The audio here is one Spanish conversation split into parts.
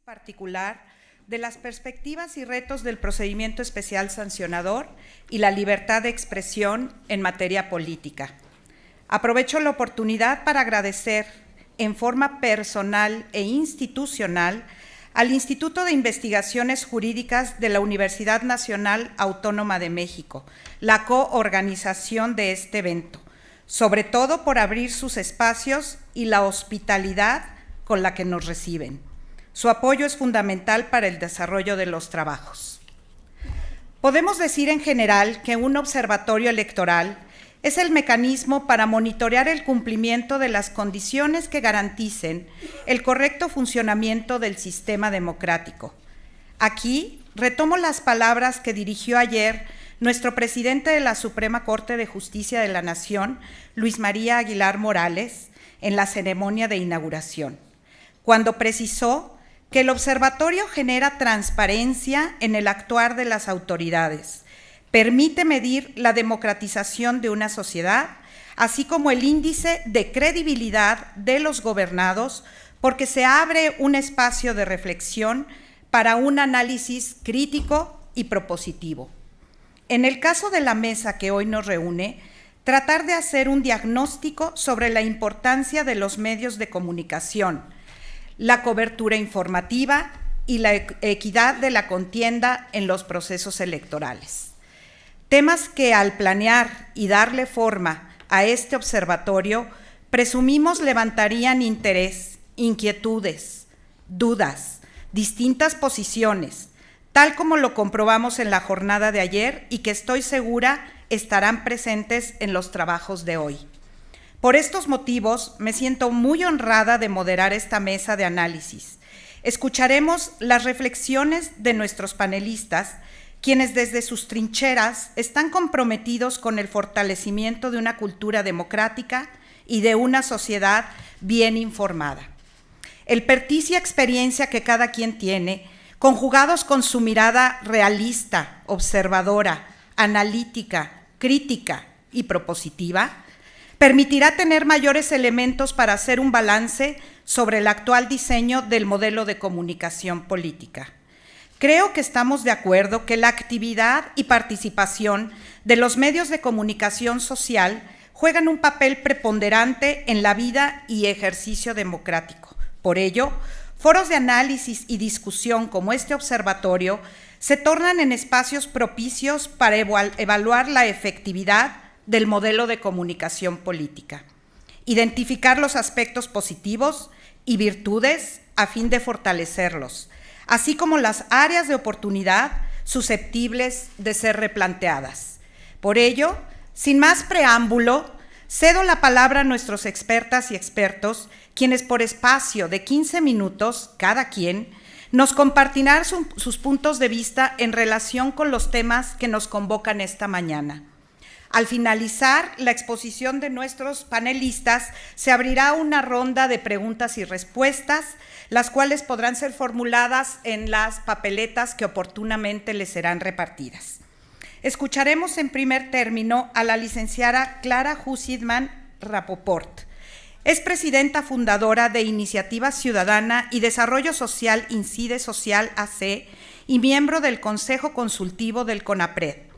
particular de las perspectivas y retos del procedimiento especial sancionador y la libertad de expresión en materia política. Aprovecho la oportunidad para agradecer en forma personal e institucional al Instituto de Investigaciones Jurídicas de la Universidad Nacional Autónoma de México, la coorganización de este evento, sobre todo por abrir sus espacios y la hospitalidad con la que nos reciben. Su apoyo es fundamental para el desarrollo de los trabajos. Podemos decir en general que un observatorio electoral es el mecanismo para monitorear el cumplimiento de las condiciones que garanticen el correcto funcionamiento del sistema democrático. Aquí retomo las palabras que dirigió ayer nuestro presidente de la Suprema Corte de Justicia de la Nación, Luis María Aguilar Morales, en la ceremonia de inauguración, cuando precisó que el observatorio genera transparencia en el actuar de las autoridades, permite medir la democratización de una sociedad, así como el índice de credibilidad de los gobernados, porque se abre un espacio de reflexión para un análisis crítico y propositivo. En el caso de la mesa que hoy nos reúne, tratar de hacer un diagnóstico sobre la importancia de los medios de comunicación, la cobertura informativa y la equidad de la contienda en los procesos electorales. Temas que al planear y darle forma a este observatorio, presumimos levantarían interés, inquietudes, dudas, distintas posiciones, tal como lo comprobamos en la jornada de ayer y que estoy segura estarán presentes en los trabajos de hoy. Por estos motivos, me siento muy honrada de moderar esta mesa de análisis. Escucharemos las reflexiones de nuestros panelistas, quienes desde sus trincheras están comprometidos con el fortalecimiento de una cultura democrática y de una sociedad bien informada. El expertise y experiencia que cada quien tiene, conjugados con su mirada realista, observadora, analítica, crítica y propositiva, permitirá tener mayores elementos para hacer un balance sobre el actual diseño del modelo de comunicación política. Creo que estamos de acuerdo que la actividad y participación de los medios de comunicación social juegan un papel preponderante en la vida y ejercicio democrático. Por ello, foros de análisis y discusión como este observatorio se tornan en espacios propicios para evaluar la efectividad del modelo de comunicación política, identificar los aspectos positivos y virtudes a fin de fortalecerlos, así como las áreas de oportunidad susceptibles de ser replanteadas. Por ello, sin más preámbulo, cedo la palabra a nuestros expertas y expertos, quienes por espacio de 15 minutos cada quien nos compartirán sus puntos de vista en relación con los temas que nos convocan esta mañana. Al finalizar la exposición de nuestros panelistas, se abrirá una ronda de preguntas y respuestas, las cuales podrán ser formuladas en las papeletas que oportunamente les serán repartidas. Escucharemos en primer término a la licenciada Clara Hussitman Rapoport. Es presidenta fundadora de Iniciativa Ciudadana y Desarrollo Social Incide Social AC y miembro del Consejo Consultivo del CONAPRED.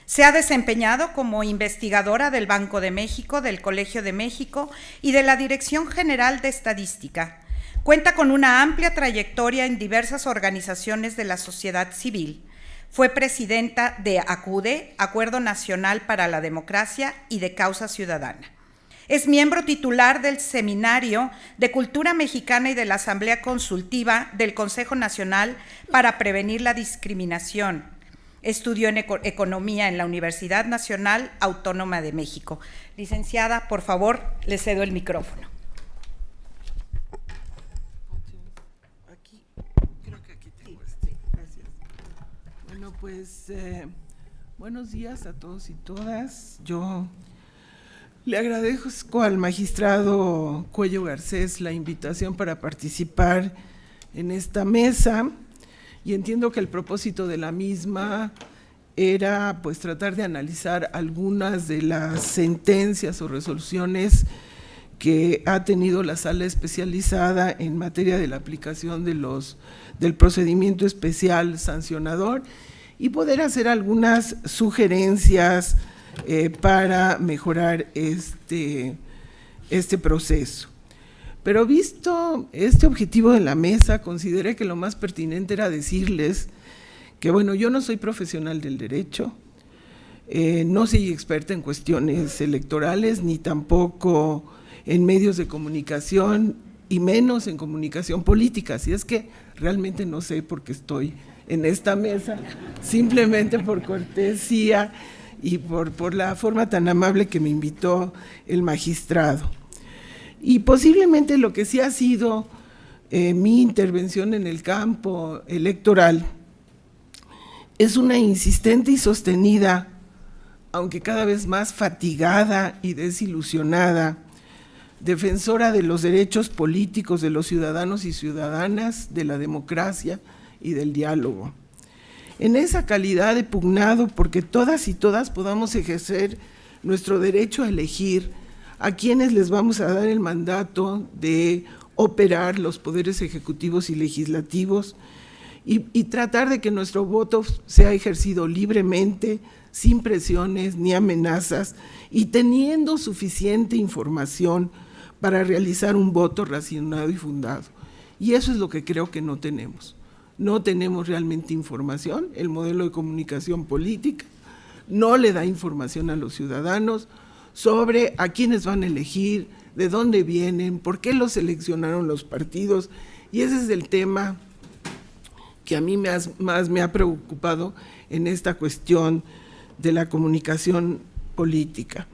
Se ha desempeñado como investigadora del Banco de México, del Colegio de México y de la Dirección General de Estadística. Cuenta con una amplia trayectoria en diversas organizaciones de la sociedad civil. Fue presidenta de ACUDE, Acuerdo Nacional para la Democracia, y de Causa Ciudadana. Es miembro titular del Seminario de Cultura Mexicana y de la Asamblea Consultiva del Consejo Nacional para Prevenir la Discriminación. Estudió en Economía en la Universidad Nacional Autónoma de México. Licenciada, por favor, le cedo el micrófono. Aquí, creo que aquí tengo este. Gracias. Bueno, pues, buenos días a todos y todas. Yo le agradezco al magistrado Cuello Garcés la invitación para participar en esta mesa. Y entiendo que el propósito de la misma era pues tratar de analizar algunas de las sentencias o resoluciones que ha tenido la sala especializada en materia de la aplicación del procedimiento especial sancionador y poder hacer algunas sugerencias para mejorar este proceso. Pero visto este objetivo de la mesa, consideré que lo más pertinente era decirles que, bueno, yo no soy profesional del derecho, no soy experta en cuestiones electorales, ni tampoco en medios de comunicación, y menos en comunicación política, así es que realmente no sé por qué estoy en esta mesa, simplemente por cortesía y por la forma tan amable que me invitó el magistrado. Y posiblemente lo que sí ha sido mi intervención en el campo electoral es una insistente y sostenida, aunque cada vez más fatigada y desilusionada, defensora de los derechos políticos de los ciudadanos y ciudadanas, de la democracia y del diálogo. En esa calidad he pugnado porque todas y todas podamos ejercer nuestro derecho a elegir a quienes les vamos a dar el mandato de operar los poderes ejecutivos y legislativos y tratar de que nuestro voto sea ejercido libremente, sin presiones ni amenazas y teniendo suficiente información para realizar un voto racionado y fundado. Y eso es lo que creo que no tenemos. No tenemos realmente información, el modelo de comunicación política no le da información a los ciudadanos sobre a quiénes van a elegir, de dónde vienen, por qué los seleccionaron los partidos, y ese es el tema que a mí más me ha preocupado en esta cuestión de la comunicación política.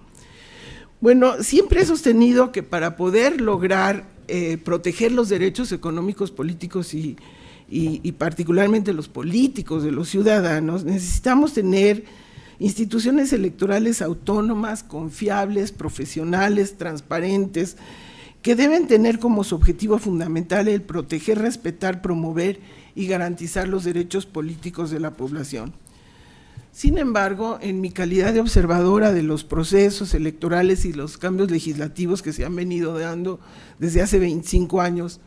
Bueno, siempre he sostenido que para poder lograr proteger los derechos económicos, políticos y particularmente los políticos de los ciudadanos, necesitamos tener instituciones electorales autónomas, confiables, profesionales, transparentes, que deben tener como su objetivo fundamental el proteger, respetar, promover y garantizar los derechos políticos de la población. Sin embargo, en mi calidad de observadora de los procesos electorales y los cambios legislativos que se han venido dando desde hace 25 años,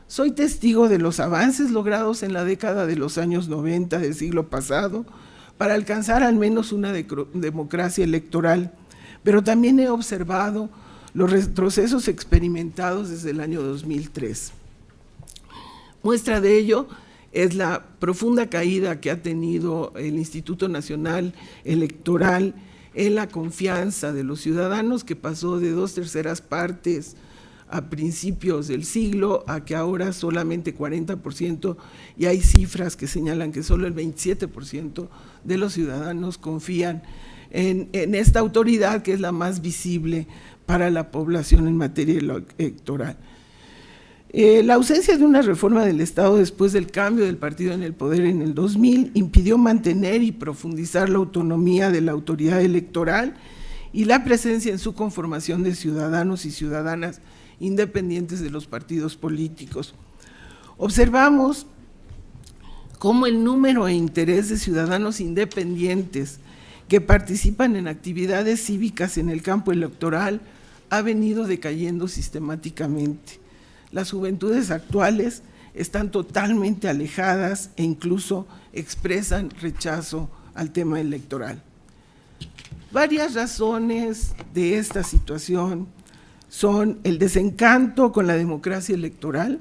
soy testigo de los avances logrados en la década de los años 90 del siglo pasado para alcanzar al menos una democracia electoral, pero también he observado los retrocesos experimentados desde el año 2003. Muestra de ello es la profunda caída que ha tenido el Instituto Nacional Electoral en la confianza de los ciudadanos, que pasó de 2/3 partes a principios del siglo a que ahora solamente 40%, y hay cifras que señalan que solo el 27% de los ciudadanos confían en esta autoridad que es la más visible para la población en materia electoral. La ausencia de una reforma del Estado después del cambio del partido en el poder en el 2000 impidió mantener y profundizar la autonomía de la autoridad electoral y la presencia en su conformación de ciudadanos y ciudadanas independientes de los partidos políticos. Observamos cómo el número e interés de ciudadanos independientes que participan en actividades cívicas en el campo electoral ha venido decayendo sistemáticamente. Las juventudes actuales están totalmente alejadas e incluso expresan rechazo al tema electoral. Varias razones de esta situación son el desencanto con la democracia electoral,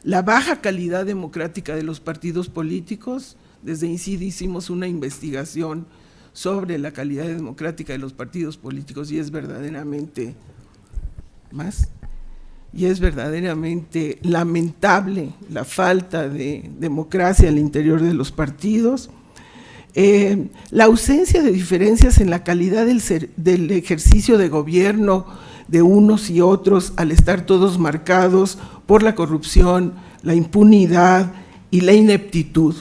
la baja calidad democrática de los partidos políticos. Desde INCIDE hicimos una investigación sobre la calidad democrática de los partidos políticos y es verdaderamente lamentable la falta de democracia al interior de los partidos, la ausencia de diferencias en la calidad del ejercicio de gobierno de unos y otros al estar todos marcados por la corrupción, la impunidad y la ineptitud,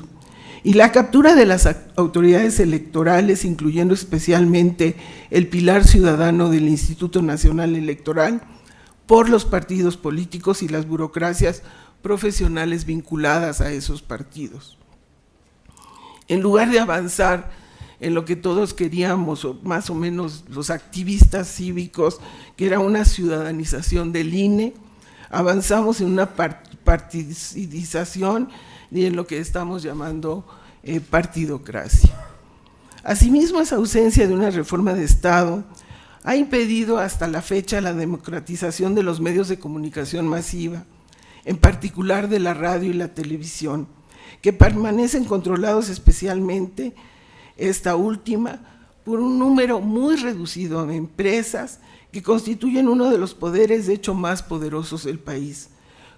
y la captura de las autoridades electorales, incluyendo especialmente el pilar ciudadano del Instituto Nacional Electoral, por los partidos políticos y las burocracias profesionales vinculadas a esos partidos. En lugar de avanzar en lo que todos queríamos, o más o menos los activistas cívicos, que era una ciudadanización del INE. Avanzamos en una partidización y en lo que estamos llamando partidocracia. Asimismo, esa ausencia de una reforma de Estado ha impedido hasta la fecha la democratización de los medios de comunicación masiva, en particular de la radio y la televisión, que permanecen controlados especialmente, esta última, por un número muy reducido de empresas que constituyen uno de los poderes de hecho más poderosos del país.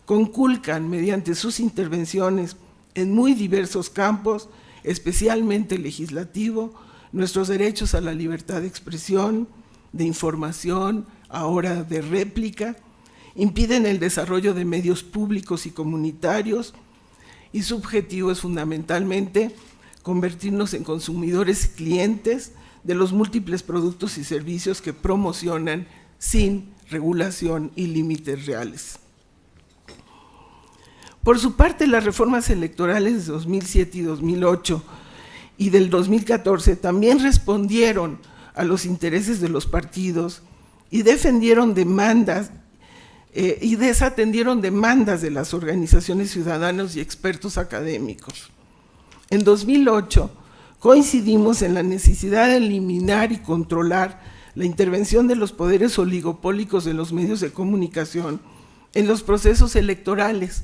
Conculcan mediante sus intervenciones en muy diversos campos, especialmente legislativo, nuestros derechos a la libertad de expresión, de información, ahora de réplica, impiden el desarrollo de medios públicos y comunitarios, y su objetivo es fundamentalmente convertirnos en consumidores y clientes de los múltiples productos y servicios que promocionan sin regulación y límites reales. Por su parte, las reformas electorales de 2007 y 2008 y del 2014 también respondieron a los intereses de los partidos y defendieron demandas y desatendieron demandas de las organizaciones ciudadanas y expertos académicos. En 2008 coincidimos en la necesidad de eliminar y controlar la intervención de los poderes oligopólicos de los medios de comunicación en los procesos electorales,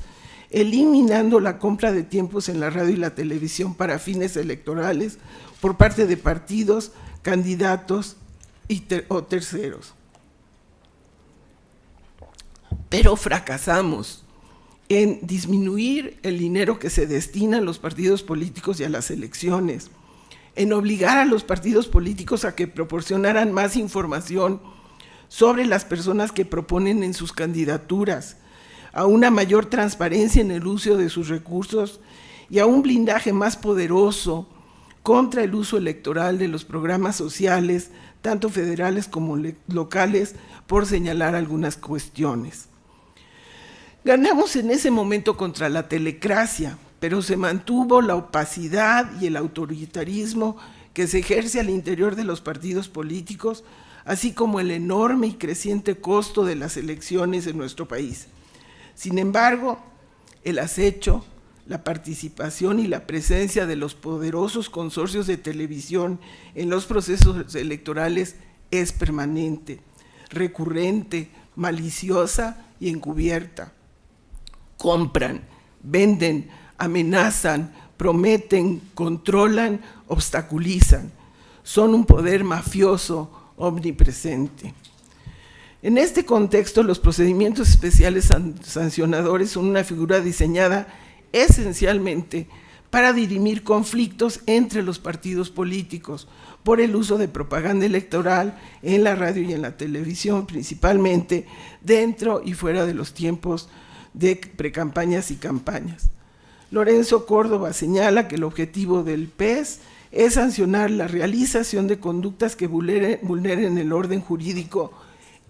eliminando la compra de tiempos en la radio y la televisión para fines electorales por parte de partidos, candidatos o terceros. Pero fracasamos en disminuir el dinero que se destina a los partidos políticos y a las elecciones, en obligar a los partidos políticos a que proporcionaran más información sobre las personas que proponen en sus candidaturas, a una mayor transparencia en el uso de sus recursos y a un blindaje más poderoso contra el uso electoral de los programas sociales, tanto federales como locales, por señalar algunas cuestiones. Ganamos en ese momento contra la telecracia, pero se mantuvo la opacidad y el autoritarismo que se ejerce al interior de los partidos políticos, así como el enorme y creciente costo de las elecciones en nuestro país. Sin embargo, el acecho, la participación y la presencia de los poderosos consorcios de televisión en los procesos electorales es permanente, recurrente, maliciosa y encubierta. Compran, venden, amenazan, prometen, controlan, obstaculizan. Son un poder mafioso omnipresente. En este contexto, los procedimientos especiales sancionadores son una figura diseñada esencialmente para dirimir conflictos entre los partidos políticos por el uso de propaganda electoral en la radio y en la televisión, principalmente dentro y fuera de los tiempos de precampañas y campañas. Lorenzo Córdoba señala que el objetivo del PES es sancionar la realización de conductas que vulneren el orden jurídico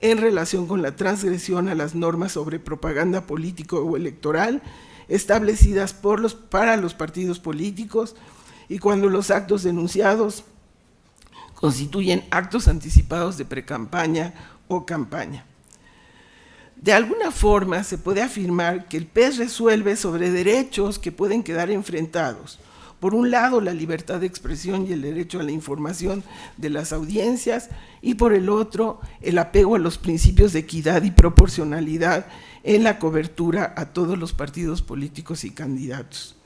en relación con la transgresión a las normas sobre propaganda político o electoral establecidas para los partidos políticos y cuando los actos denunciados constituyen actos anticipados de precampaña o campaña. De alguna forma se puede afirmar que el PES resuelve sobre derechos que pueden quedar enfrentados. Por un lado, la libertad de expresión y el derecho a la información de las audiencias, y por el otro, el apego a los principios de equidad y proporcionalidad en la cobertura a todos los partidos políticos y candidatos.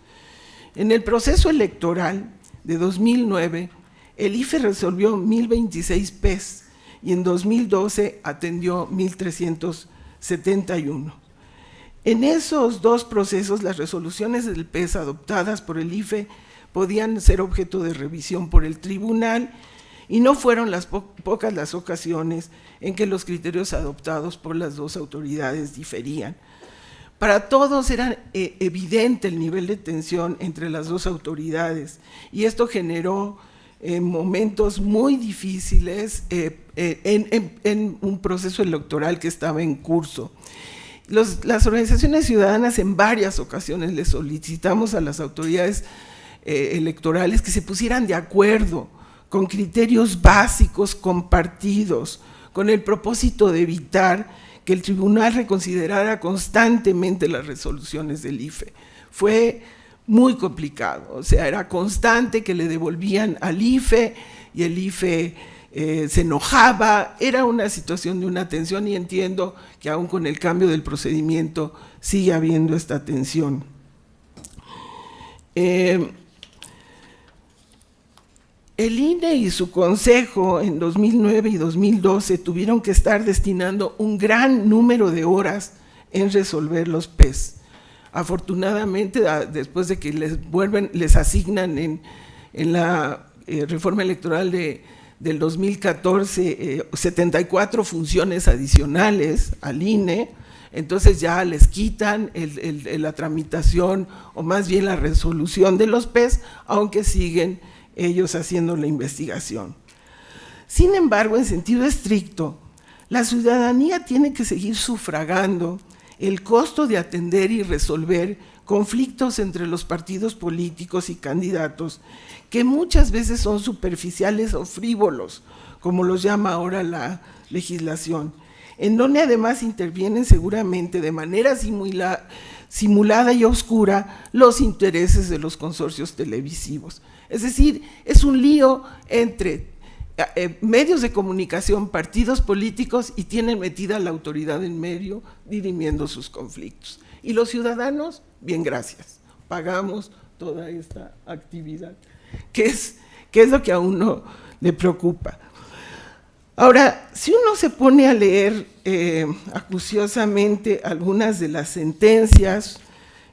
En el proceso electoral de 2009, el IFE resolvió 1,026 PES y en 2012 atendió 1,371. En esos dos procesos, las resoluciones del PES adoptadas por el IFE podían ser objeto de revisión por el tribunal y no fueron las pocas las ocasiones en que los criterios adoptados por las dos autoridades diferían. Para todos era evidente el nivel de tensión entre las dos autoridades y esto generó momentos muy difíciles en un proceso electoral que estaba en curso. Las organizaciones ciudadanas en varias ocasiones le solicitamos a las autoridades electorales que se pusieran de acuerdo con criterios básicos compartidos, con el propósito de evitar que el tribunal reconsiderara constantemente las resoluciones del IFE. Fue muy complicado, o sea, era constante que le devolvían al IFE y el IFE se enojaba. Era una situación de una tensión, y entiendo que aún con el cambio del procedimiento sigue habiendo esta tensión. El INE y su consejo en 2009 y 2012 tuvieron que estar destinando un gran número de horas en resolver los PES. Afortunadamente, después de que les asignan en la reforma electoral del 2014 74 funciones adicionales al INE, entonces ya les quitan la tramitación, o más bien la resolución de los PES, aunque siguen ellos haciendo la investigación. Sin embargo, en sentido estricto, la ciudadanía tiene que seguir sufragando el costo de atender y resolver conflictos entre los partidos políticos y candidatos, que muchas veces son superficiales o frívolos, como los llama ahora la legislación, en donde además intervienen seguramente de manera simulada y oscura los intereses de los consorcios televisivos. Es decir, es un lío entre medios de comunicación, partidos políticos, y tienen metida la autoridad en medio dirimiendo sus conflictos. Y los ciudadanos, bien, gracias, pagamos toda esta actividad, que es lo que a uno le preocupa. Ahora, si uno se pone a leer acuciosamente algunas de las sentencias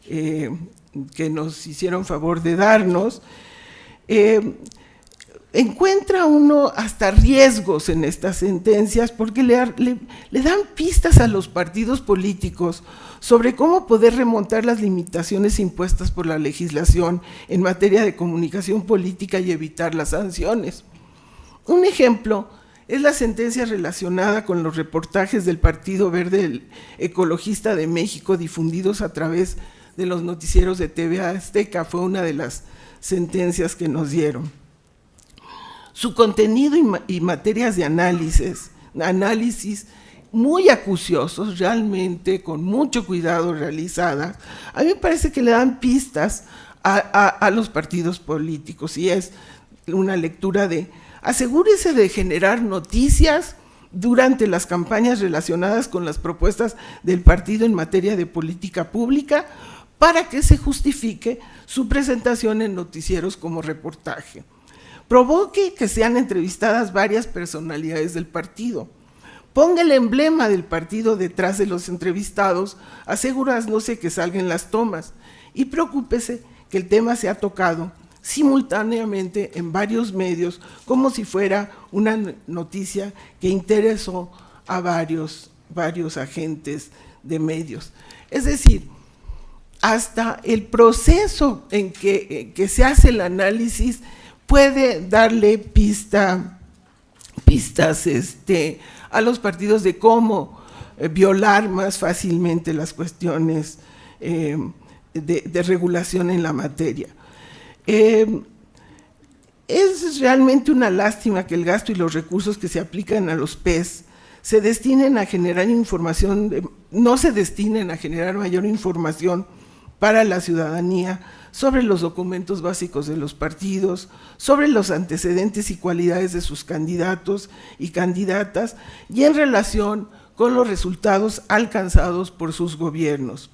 que nos hicieron favor de darnos, encuentra uno hasta riesgos en estas sentencias, porque le dan pistas a los partidos políticos sobre cómo poder remontar las limitaciones impuestas por la legislación en materia de comunicación política y evitar las sanciones. Un ejemplo es la sentencia relacionada con los reportajes del Partido Verde Ecologista de México difundidos a través de los noticieros de TV Azteca. Fue una de las sentencias que nos dieron. Su contenido y materias de análisis muy acuciosos, realmente con mucho cuidado realizadas, a mí me parece que le dan pistas a los partidos políticos, y es una lectura de: asegúrese de generar noticias durante las campañas relacionadas con las propuestas del partido en materia de política pública, para que se justifique su presentación en noticieros como reportaje. Provoque que sean entrevistadas varias personalidades del partido. Ponga el emblema del partido detrás de los entrevistados, asegurándose que salgan las tomas, y preocúpese que el tema sea tocado simultáneamente en varios medios, como si fuera una noticia que interesó a varios agentes de medios. Es decir, hasta el proceso en que se hace el análisis puede darle pistas a los partidos de cómo violar más fácilmente las cuestiones de regulación en la materia. Es realmente una lástima que el gasto y los recursos que se aplican a los PES se destinen a generar información, no se destinen a generar mayor información para la ciudadanía sobre los documentos básicos de los partidos, sobre los antecedentes y cualidades de sus candidatos y candidatas, y en relación con los resultados alcanzados por sus gobiernos.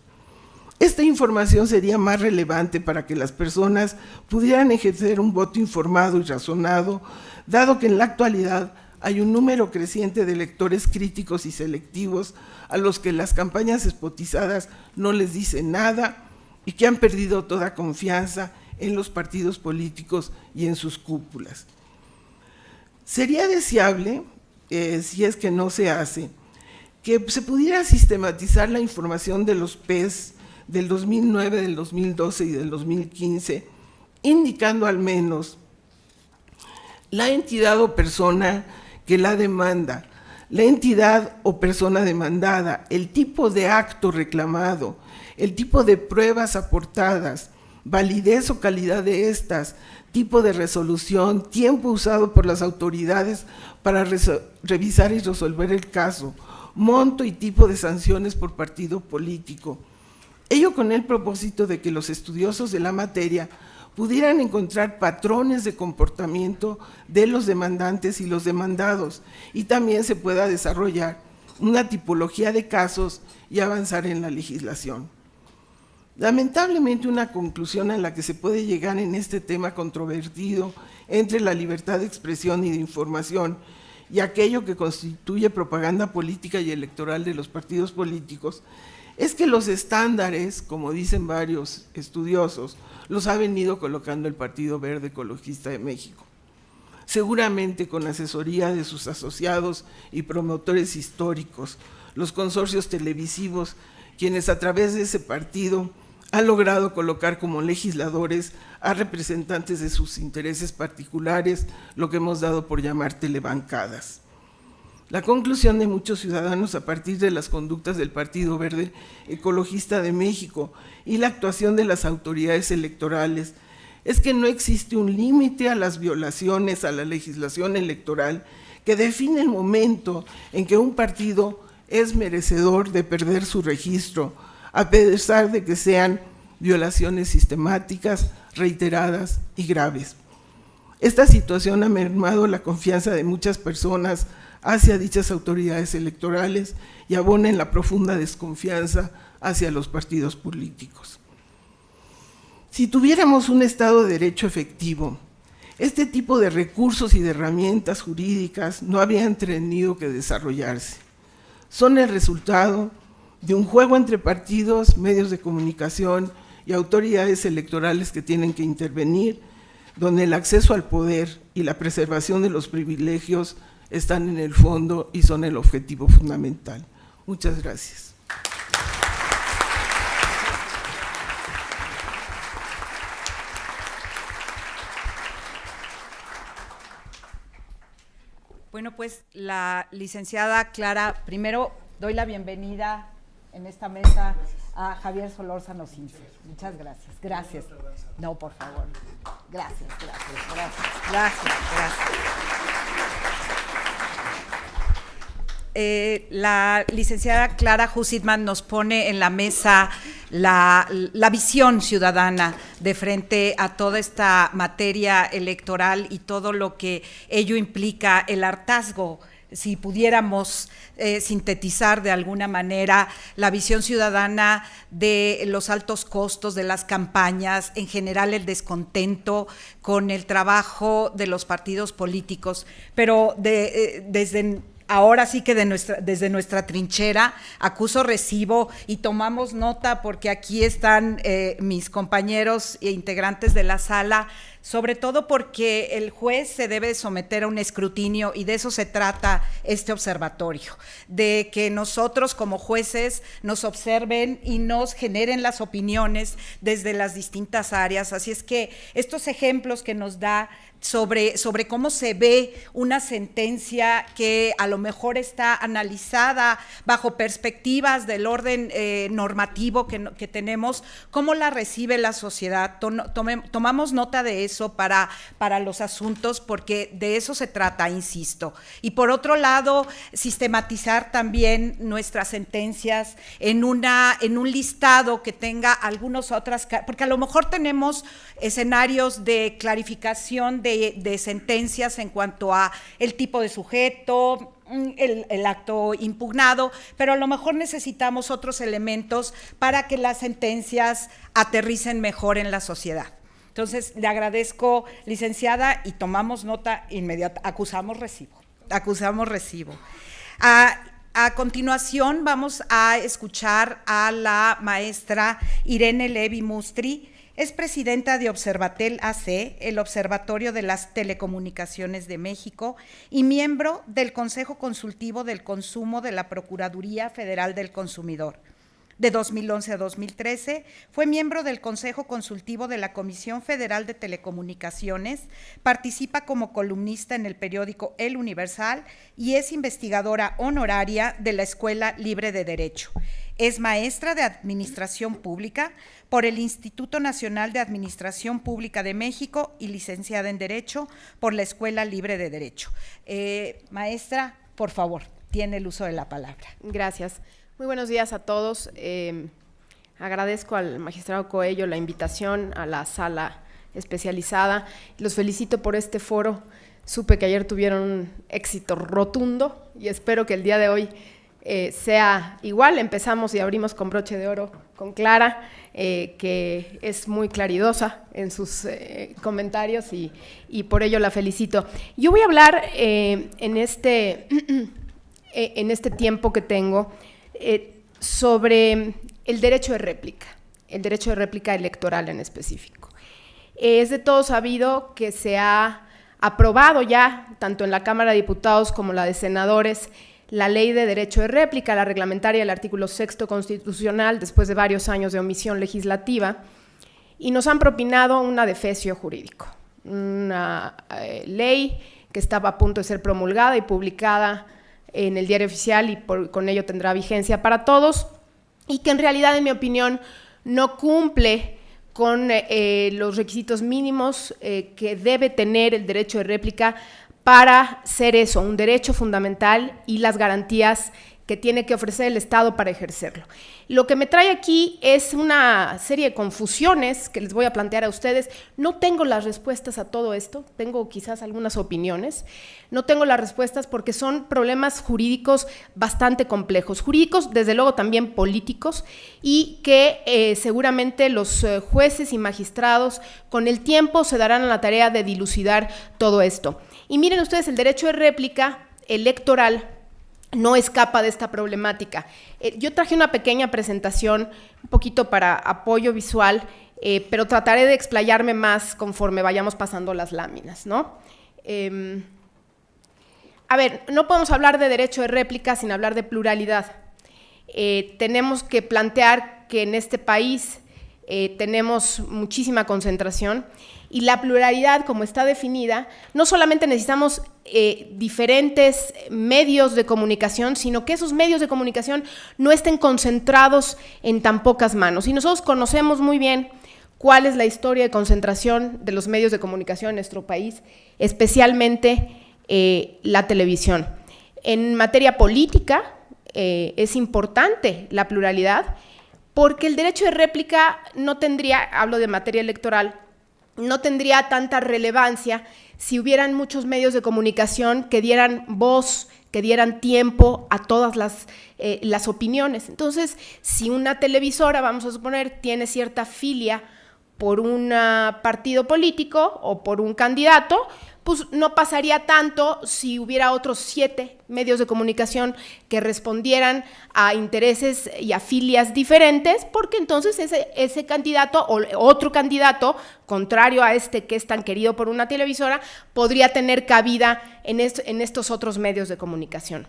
Esta información sería más relevante para que las personas pudieran ejercer un voto informado y razonado, dado que en la actualidad hay un número creciente de electores críticos y selectivos a los que las campañas espotizadas no les dicen nada, y que han perdido toda confianza en los partidos políticos y en sus cúpulas. Sería deseable, si es que no se hace, que se pudiera sistematizar la información de los PES del 2009, del 2012 y del 2015, indicando al menos la entidad o persona que la demanda, la entidad o persona demandada, el tipo de acto reclamado, el tipo de pruebas aportadas, validez o calidad de estas, tipo de resolución, tiempo usado por las autoridades para revisar y resolver el caso, monto y tipo de sanciones por partido político. Ello con el propósito de que los estudiosos de la materia pudieran encontrar patrones de comportamiento de los demandantes y los demandados, y también se pueda desarrollar una tipología de casos y avanzar en la legislación. Lamentablemente, una conclusión a la que se puede llegar en este tema controvertido entre la libertad de expresión y de información y aquello que constituye propaganda política y electoral de los partidos políticos, es que los estándares, como dicen varios estudiosos, los ha venido colocando el Partido Verde Ecologista de México. Seguramente con asesoría de sus asociados y promotores históricos, los consorcios televisivos, quienes a través de ese partido han logrado colocar como legisladores a representantes de sus intereses particulares, lo que hemos dado por llamar telebancadas. La conclusión de muchos ciudadanos a partir de las conductas del Partido Verde Ecologista de México y la actuación de las autoridades electorales es que no existe un límite a las violaciones a la legislación electoral que define el momento en que un partido es merecedor de perder su registro, a pesar de que sean violaciones sistemáticas, reiteradas y graves. Esta situación ha mermado la confianza de muchas personas hacia dichas autoridades electorales y abona en la profunda desconfianza hacia los partidos políticos. Si tuviéramos un Estado de Derecho efectivo, este tipo de recursos y de herramientas jurídicas no habrían tenido que desarrollarse. Son el resultado de un juego entre partidos, medios de comunicación y autoridades electorales que tienen que intervenir, donde el acceso al poder y la preservación de los privilegios están en el fondo y son el objetivo fundamental. Muchas gracias. Bueno, pues la licenciada Clara, primero doy la bienvenida en esta mesa a Javier Solórzano Cince. Muchas gracias. Gracias. No, por favor. Gracias. La licenciada Clara Hussitman nos pone en la mesa la visión ciudadana de frente a toda esta materia electoral y todo lo que ello implica, el hartazgo, si pudiéramos sintetizar de alguna manera la visión ciudadana de los altos costos de las campañas, en general el descontento con el trabajo de los partidos políticos, pero desde ahora sí que desde nuestra trinchera acuso recibo y tomamos nota porque aquí están mis compañeros e integrantes de la sala, sobre todo porque el juez se debe someter a un escrutinio y de eso se trata este observatorio, de que nosotros como jueces nos observen y nos generen las opiniones desde las distintas áreas. Así es que estos ejemplos que nos da sobre cómo se ve una sentencia que a lo mejor está analizada bajo perspectivas del orden normativo que tenemos, cómo la recibe la sociedad. Tomamos nota de eso para los asuntos, porque de eso se trata, insisto. Y por otro lado, sistematizar también nuestras sentencias en un listado que tenga algunas otras, porque a lo mejor tenemos escenarios de clarificación de sentencias en cuanto a el tipo de sujeto, el acto impugnado, pero a lo mejor necesitamos otros elementos para que las sentencias aterricen mejor en la sociedad. Entonces, le agradezco, licenciada, y tomamos nota inmediata. Acusamos recibo. A continuación, vamos a escuchar a la maestra Irene Levi Mustri. Es presidenta de Observatel AC, el Observatorio de las Telecomunicaciones de México, y miembro del Consejo Consultivo del Consumo de la Procuraduría Federal del Consumidor. De 2011 a 2013, fue miembro del Consejo Consultivo de la Comisión Federal de Telecomunicaciones, participa como columnista en el periódico El Universal y es investigadora honoraria de la Escuela Libre de Derecho. Es maestra de Administración Pública por el Instituto Nacional de Administración Pública de México y licenciada en Derecho por la Escuela Libre de Derecho. Maestra, por favor, tiene el uso de la palabra. Gracias. Muy buenos días a todos. Agradezco al magistrado Coello la invitación a la sala especializada. Los felicito por este foro. Supe que ayer tuvieron un éxito rotundo y espero que el día de hoy sea igual. Empezamos y abrimos con broche de oro con Clara, que es muy claridosa en sus comentarios y por ello la felicito. Yo voy a hablar en este tiempo que tengo sobre el derecho de réplica electoral en específico. Es de todo sabido que se ha aprobado ya, tanto en la Cámara de Diputados como la de Senadores, la Ley de Derecho de Réplica, la reglamentaria del artículo 6º constitucional, después de varios años de omisión legislativa, y nos han propinado un adefesio jurídico, una ley que estaba a punto de ser promulgada y publicada en el Diario Oficial y con ello tendrá vigencia para todos, y que en realidad, en mi opinión, no cumple con los requisitos mínimos que debe tener el derecho de réplica para ser eso, un derecho fundamental y las garantías que tiene que ofrecer el Estado para ejercerlo. Lo que me trae aquí es una serie de confusiones que les voy a plantear a ustedes. No tengo las respuestas a todo esto, tengo quizás algunas opiniones. No tengo las respuestas porque son problemas jurídicos bastante complejos, jurídicos, desde luego también políticos, y que seguramente los jueces y magistrados con el tiempo se darán a la tarea de dilucidar todo esto. Y miren ustedes, el derecho de réplica electoral no escapa de esta problemática. Yo traje una pequeña presentación, un poquito para apoyo visual, pero trataré de explayarme más conforme vayamos pasando las láminas, ¿no? A ver, no podemos hablar de derecho de réplica sin hablar de pluralidad. Tenemos que plantear que en este país tenemos muchísima concentración y la pluralidad, como está definida, no solamente necesitamos diferentes medios de comunicación, sino que esos medios de comunicación no estén concentrados en tan pocas manos. Y nosotros conocemos muy bien cuál es la historia de concentración de los medios de comunicación en nuestro país, especialmente la televisión. En materia política es importante la pluralidad, porque el derecho de réplica no tendría, hablo de materia electoral, no tendría tanta relevancia si hubieran muchos medios de comunicación que dieran voz, que dieran tiempo a todas las opiniones. Entonces, si una televisora, vamos a suponer, tiene cierta filia por un partido político o por un candidato, pues no pasaría tanto si hubiera otros 7 medios de comunicación que respondieran a intereses y a filias diferentes, porque entonces ese candidato o otro candidato, contrario a este que es tan querido por una televisora, podría tener cabida en estos otros medios de comunicación.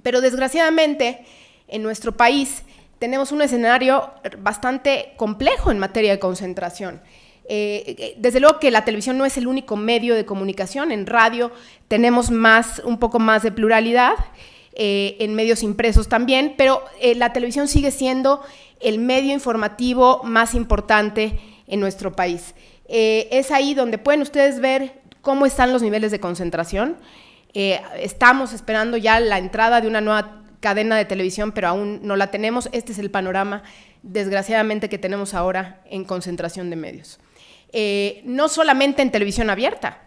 Pero desgraciadamente, en nuestro país tenemos un escenario bastante complejo en materia de concentración. Desde luego que la televisión no es el único medio de comunicación. En radio tenemos un poco más de pluralidad, en medios impresos también, pero la televisión sigue siendo el medio informativo más importante en nuestro país. Es ahí donde pueden ustedes ver cómo están los niveles de concentración. Estamos esperando ya la entrada de una nueva cadena de televisión, pero aún no la tenemos. Este es el panorama, desgraciadamente, que tenemos ahora en concentración de medios. No solamente en televisión abierta,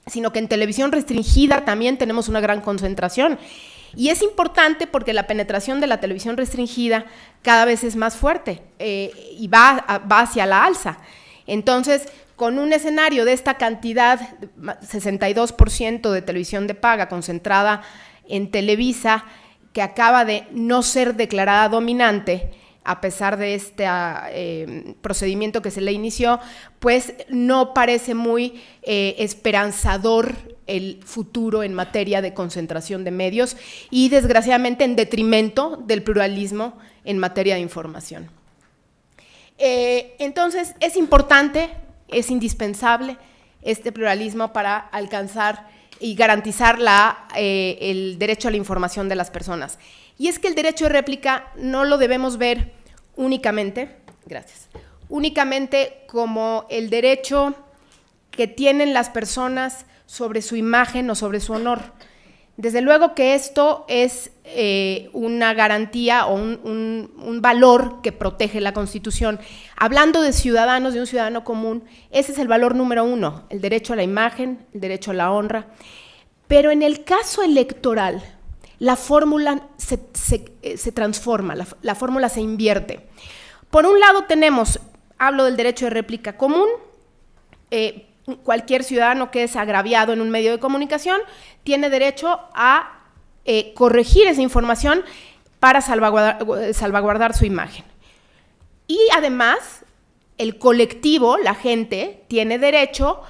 sino que en televisión restringida también tenemos una gran concentración. Y es importante porque la penetración de la televisión restringida cada vez es más fuerte y va hacia la alza. Entonces, con un escenario de esta cantidad, 62% de televisión de paga concentrada en Televisa, que acaba de no ser declarada dominante, a pesar de este procedimiento que se le inició, pues no parece muy esperanzador el futuro en materia de concentración de medios y, desgraciadamente, en detrimento del pluralismo en materia de información. Entonces, es importante, es indispensable este pluralismo para alcanzar y garantizar el derecho a la información de las personas. Y es que el derecho de réplica no lo debemos ver únicamente como el derecho que tienen las personas sobre su imagen o sobre su honor. Desde luego que esto es una garantía o un valor que protege la Constitución. Hablando de ciudadanos, de un ciudadano común, ese es el valor número 1, el derecho a la imagen, el derecho a la honra. Pero en el caso electoral, la fórmula se transforma, la fórmula se invierte. Por un lado hablo del derecho de réplica común, cualquier ciudadano que es agraviado en un medio de comunicación tiene derecho a corregir esa información para salvaguardar su imagen. Y además, el colectivo, la gente, tiene derecho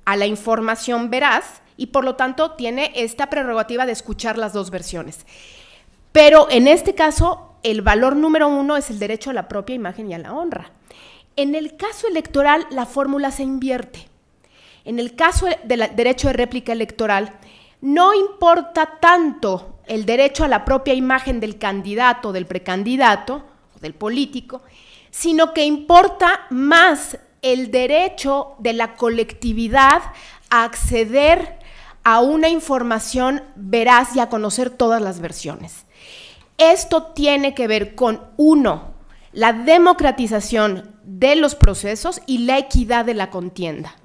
a la información veraz y por lo tanto tiene esta prerrogativa de escuchar las dos versiones. Pero en este caso, el valor número 1 es el derecho a la propia imagen y a la honra. En el caso electoral, la fórmula se invierte. En el caso del derecho de réplica electoral, no importa tanto el derecho a la propia imagen del candidato, del precandidato o del político, sino que importa más el derecho de la colectividad a acceder a una información veraz y a conocer todas las versiones. Esto tiene que ver con, 1, la democratización de los procesos y la equidad de la contienda.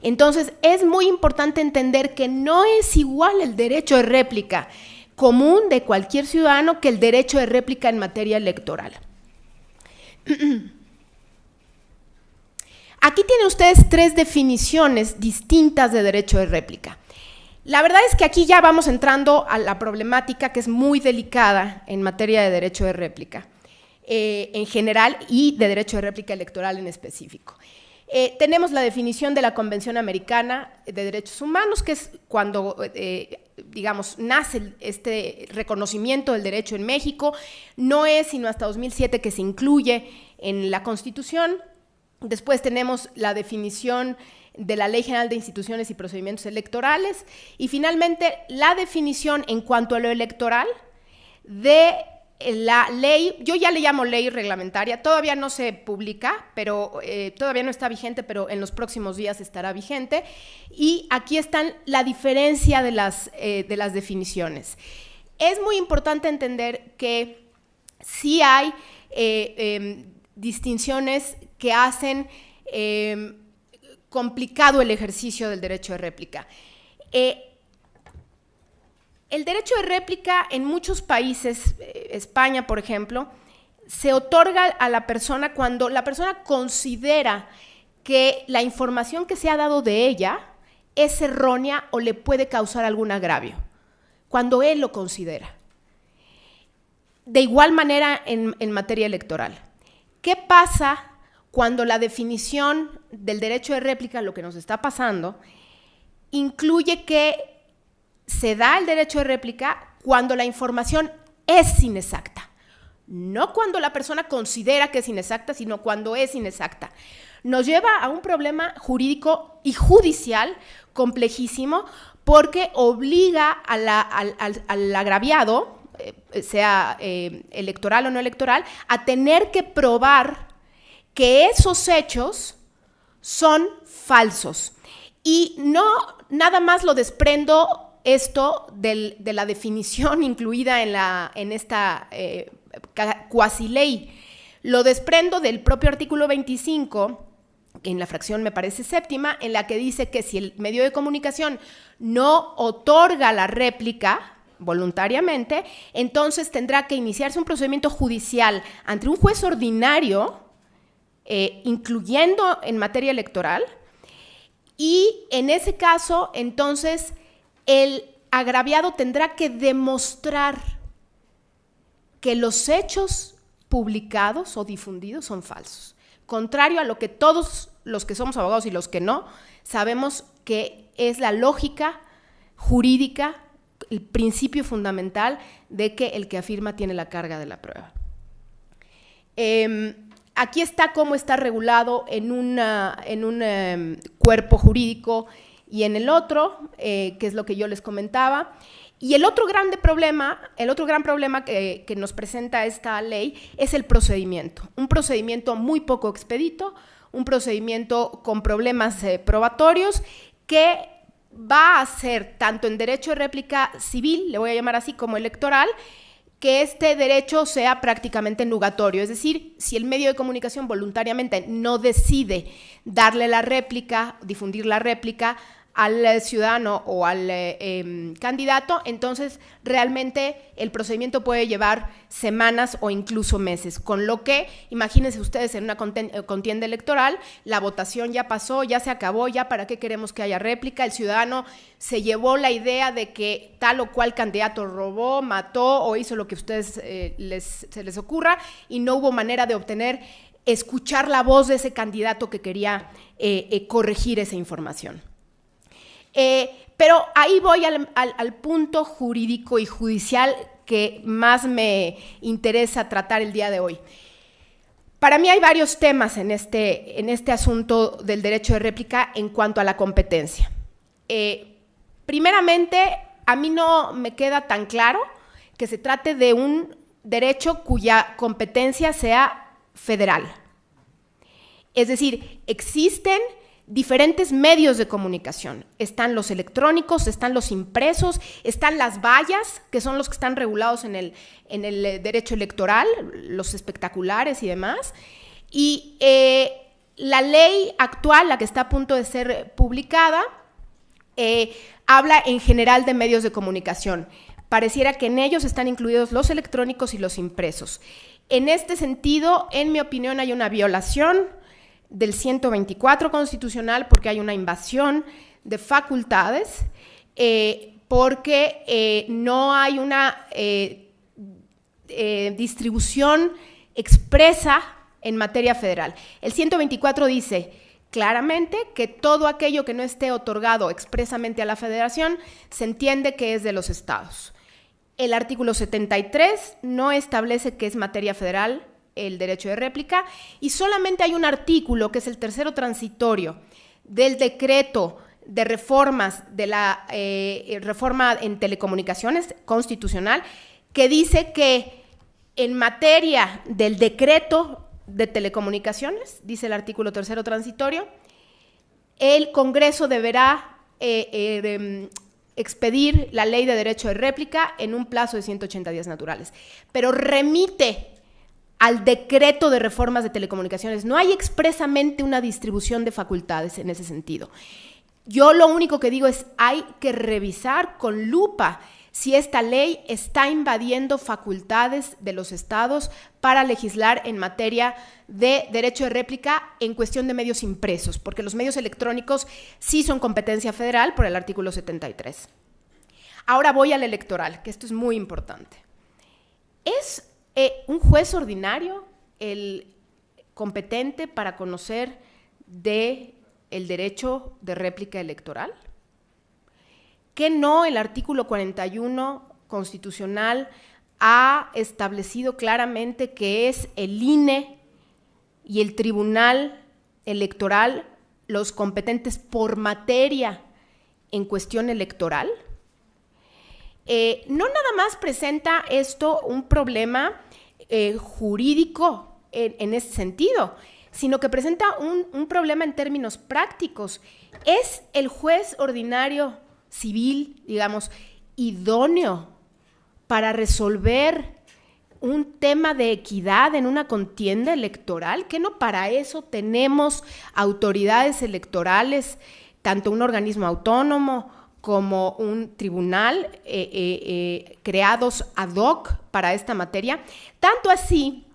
Entonces, es muy importante entender que no es igual el derecho de réplica común de cualquier ciudadano que el derecho de réplica en materia electoral. Aquí tienen ustedes 3 definiciones distintas de derecho de réplica. La verdad es que aquí ya vamos entrando a la problemática que es muy delicada en materia de derecho de réplica en general y de derecho de réplica electoral en específico. Tenemos la definición de la Convención Americana de Derechos Humanos, que es cuando, nace este reconocimiento del derecho en México. No es sino hasta 2007 que se incluye en la Constitución. Después tenemos la definición de la Ley General de Instituciones y Procedimientos Electorales y finalmente la definición en cuanto a lo electoral de la ley, yo ya le llamo ley reglamentaria, todavía no se publica, pero todavía no está vigente, pero en los próximos días estará vigente, y aquí están la diferencia de las definiciones. Es muy importante entender que sí hay distinciones que hacen complicado el ejercicio del derecho de réplica. El derecho de réplica en muchos países, España por ejemplo, se otorga a la persona cuando la persona considera que la información que se ha dado de ella es errónea o le puede causar algún agravio, cuando él lo considera. De igual manera en materia electoral. ¿Qué pasa cuando la definición del derecho de réplica, lo que nos está pasando, incluye que se da el derecho de réplica cuando la información es inexacta? No cuando la persona considera que es inexacta, sino cuando es inexacta. Nos lleva a un problema jurídico y judicial complejísimo porque obliga al agraviado, sea electoral o no electoral, a tener que probar que esos hechos son falsos. Y no nada más lo desprendo esto de la definición incluida en esta cuasi ley. Lo desprendo del propio artículo 25, en la fracción me parece séptima, en la que dice que si el medio de comunicación no otorga la réplica voluntariamente, entonces tendrá que iniciarse un procedimiento judicial ante un juez ordinario, incluyendo en materia electoral, y en ese caso, entonces, el agraviado tendrá que demostrar que los hechos publicados o difundidos son falsos, contrario a lo que todos los que somos abogados y los que no sabemos que es la lógica jurídica, el principio fundamental de que el que afirma tiene la carga de la prueba. Aquí está cómo está regulado en un cuerpo jurídico y en el otro, que es lo que yo les comentaba. Y el otro gran problema que nos presenta esta ley es el procedimiento. Un procedimiento muy poco expedito, un procedimiento con problemas probatorios que va a hacer tanto en derecho de réplica civil, le voy a llamar así, como electoral, que este derecho sea prácticamente nugatorio. Es decir, si el medio de comunicación voluntariamente no decide darle la réplica, difundir la réplica al ciudadano o al candidato, entonces realmente el procedimiento puede llevar semanas o incluso meses, con lo que, imagínense ustedes en una contienda electoral, la votación ya pasó, ya se acabó, ya para qué queremos que haya réplica, el ciudadano se llevó la idea de que tal o cual candidato robó, mató o hizo lo que a ustedes se les ocurra y no hubo manera de escuchar la voz de ese candidato que quería corregir esa información. Pero ahí voy al punto jurídico y judicial que más me interesa tratar el día de hoy. Para mí hay varios temas en este asunto del derecho de réplica en cuanto a la competencia. Primeramente, a mí no me queda tan claro que se trate de un derecho cuya competencia sea federal. Es decir, existen diferentes medios de comunicación. Están los electrónicos, están los impresos, están las vallas, que son los que están regulados en el derecho electoral, los espectaculares y demás. Y la ley actual, la que está a punto de ser publicada, habla en general de medios de comunicación. Pareciera que en ellos están incluidos los electrónicos y los impresos. En este sentido, en mi opinión, hay una violación del 124 constitucional porque hay una invasión de facultades, porque no hay una distribución expresa en materia federal. El 124 dice claramente que todo aquello que no esté otorgado expresamente a la federación se entiende que es de los estados. El artículo 73 no establece que es materia federal el derecho de réplica, y solamente hay un artículo, que es el tercero transitorio del decreto de reformas de la reforma en telecomunicaciones constitucional, que dice que en materia del decreto de telecomunicaciones, dice el artículo tercero transitorio, el Congreso deberá expedir la ley de derecho de réplica en un plazo de 180 días naturales, pero remite al decreto de reformas de telecomunicaciones. No hay expresamente una distribución de facultades en ese sentido. Yo lo único que digo es hay que revisar con lupa si esta ley está invadiendo facultades de los estados para legislar en materia de derecho de réplica en cuestión de medios impresos, porque los medios electrónicos sí son competencia federal por el artículo 73. Ahora voy al electoral, que esto es muy importante. ¿Es un juez ordinario el competente para conocer del derecho de réplica electoral? ¿Que no el artículo 41 constitucional ha establecido claramente que es el INE y el Tribunal Electoral los competentes por materia en cuestión electoral? No nada más presenta esto un problema jurídico en ese sentido, sino que presenta un problema en términos prácticos. ¿Es el juez ordinario civil, digamos, idóneo para resolver un tema de equidad en una contienda electoral? ¿Que no para eso tenemos autoridades electorales, tanto un organismo autónomo como un tribunal creados ad hoc para esta materia? Tanto así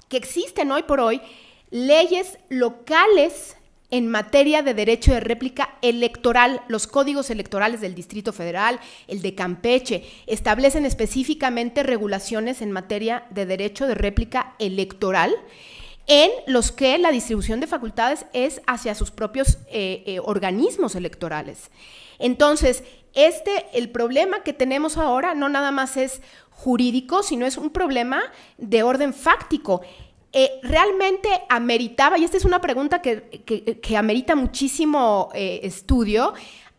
que existen hoy por hoy leyes locales en materia de derecho de réplica electoral. Los códigos electorales del Distrito Federal, el de Campeche, establecen específicamente regulaciones en materia de derecho de réplica electoral, en los que la distribución de facultades es hacia sus propios organismos electorales. Entonces, el problema que tenemos ahora no nada más es jurídico, sino es un problema de orden fáctico. Realmente ameritaba, y esta es una pregunta que amerita muchísimo estudio,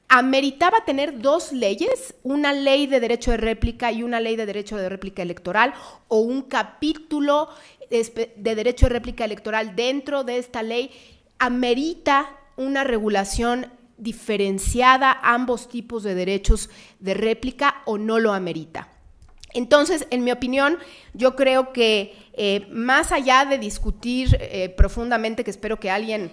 ameritaba tener dos leyes, una ley de derecho de réplica y una ley de derecho de réplica electoral, o un capítulo de derecho de réplica electoral dentro de esta ley, amerita una regulación diferenciada, ambos tipos de derechos de réplica, o no lo amerita. Entonces, en mi opinión, yo creo que más allá de discutir profundamente, que espero que alguien,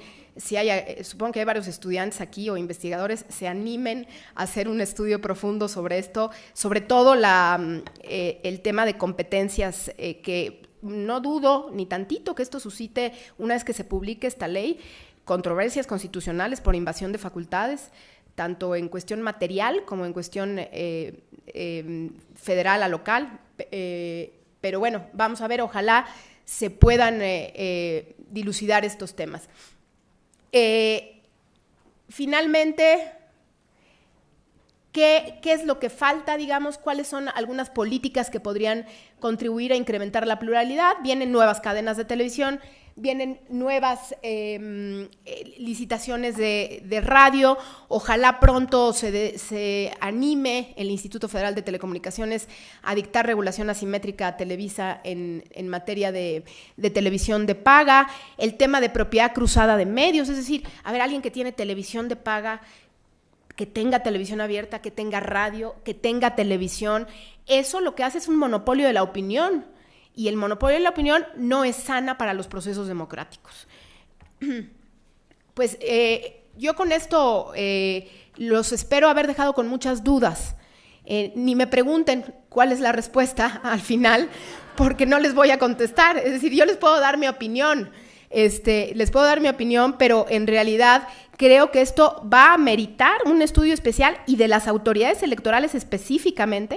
supongo que hay varios estudiantes aquí o investigadores, se animen a hacer un estudio profundo sobre esto, sobre todo el tema de competencias, que no dudo ni tantito que esto suscite, una vez que se publique esta ley, controversias constitucionales por invasión de facultades, tanto en cuestión material como en cuestión federal a local. Pero bueno, vamos a ver, ojalá se puedan dilucidar estos temas. Finalmente, ¿qué es lo que falta, digamos? ¿Cuáles son algunas políticas que podrían contribuir a incrementar la pluralidad? Vienen nuevas cadenas de televisión, vienen nuevas licitaciones de radio. Ojalá pronto se anime el Instituto Federal de Telecomunicaciones a dictar regulación asimétrica a Televisa en materia de televisión de paga. El tema de propiedad cruzada de medios, es decir, a ver, alguien que tiene televisión de paga, que tenga televisión abierta, que tenga radio, que tenga televisión, eso lo que hace es un monopolio de la opinión. Y el monopolio de la opinión no es sana para los procesos democráticos. Pues yo con esto los espero haber dejado con muchas dudas. Ni me pregunten cuál es la respuesta al final, porque no les voy a contestar. Es decir, yo les puedo dar mi opinión, pero en realidad creo que esto va a meritar un estudio especial, y de las autoridades electorales específicamente,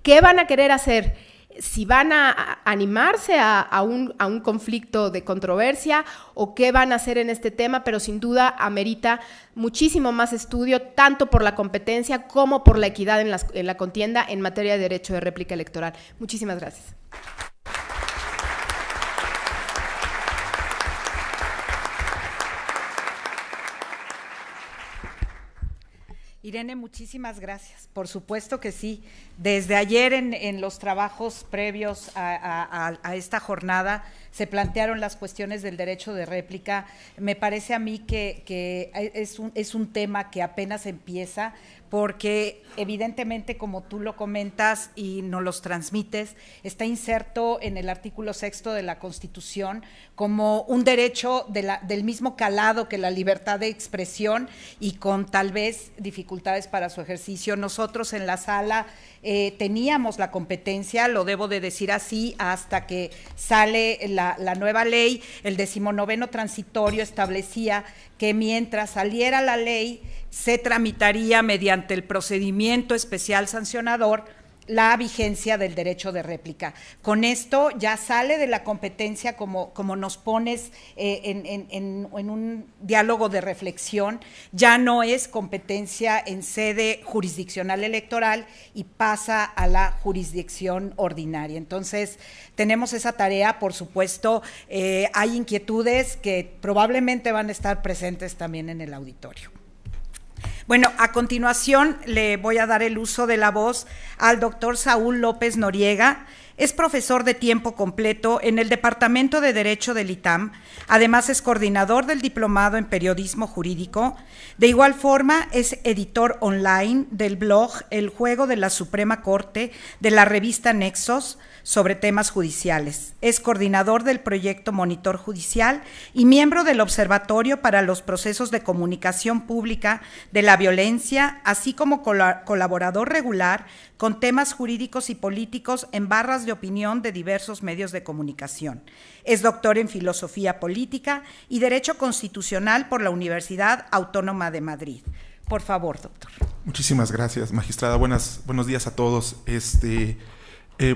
¿qué van a querer hacer? Si van a animarse a un conflicto de controversia, o qué van a hacer en este tema, pero sin duda amerita muchísimo más estudio, tanto por la competencia como por la equidad en la contienda en materia de derecho de réplica electoral. Muchísimas gracias. Irene, muchísimas gracias. Por supuesto que sí. Desde ayer en los trabajos previos a esta jornada se plantearon las cuestiones del derecho de réplica. Me parece a mí que es un tema que apenas empieza, porque evidentemente, como tú lo comentas y nos los transmites, está inserto en el artículo 6º de la Constitución como un derecho del mismo calado que la libertad de expresión, y con tal vez dificultades para su ejercicio. Nosotros en la sala teníamos la competencia, lo debo de decir así, hasta que sale la nueva ley. El 19º transitorio establecía que mientras saliera la ley se tramitaría mediante el procedimiento especial sancionador la vigencia del derecho de réplica. Con esto ya sale de la competencia, como nos pones en un diálogo de reflexión, ya no es competencia en sede jurisdiccional electoral y pasa a la jurisdicción ordinaria. Entonces, tenemos esa tarea, por supuesto. Hay inquietudes que probablemente van a estar presentes también en el auditorio. Bueno, a continuación le voy a dar el uso de la voz al doctor Saúl López Noriega. Es profesor de tiempo completo en el Departamento de Derecho del ITAM. Además, es coordinador del Diplomado en Periodismo Jurídico. De igual forma, es editor online del blog El Juego de la Suprema Corte de la revista Nexos sobre temas judiciales. Es coordinador del proyecto Monitor Judicial y miembro del Observatorio para los Procesos de Comunicación Pública de la Violencia, así como colaborador regular con temas jurídicos y políticos en barras de opinión de diversos medios de comunicación. Es doctor en Filosofía Política y Derecho Constitucional por la Universidad Autónoma de Madrid. Por favor, doctor. Muchísimas gracias, magistrada. Buenos días a todos.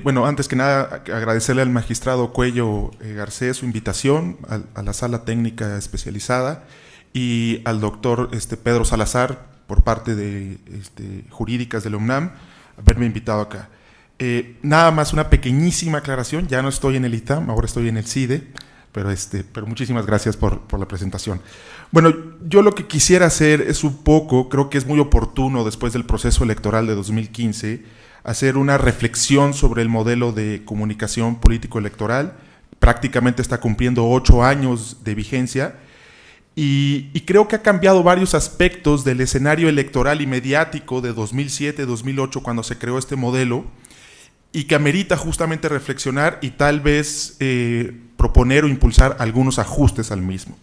Bueno, antes que nada, agradecerle al magistrado Cuello Garcés su invitación a la sala técnica especializada, y al doctor Pedro Salazar, por parte de Jurídicas de la UNAM, haberme invitado acá. Nada más una pequeñísima aclaración: ya no estoy en el ITAM, ahora estoy en el CIDE, pero muchísimas gracias por la presentación. Bueno, yo lo que quisiera hacer es un poco, creo que es muy oportuno después del proceso electoral de 2015, hacer una reflexión sobre el modelo de comunicación político-electoral. Prácticamente está cumpliendo 8 años de vigencia y creo que ha cambiado varios aspectos del escenario electoral y mediático de 2007-2008 cuando se creó este modelo, y que amerita justamente reflexionar y tal vez proponer o impulsar algunos ajustes al mismo.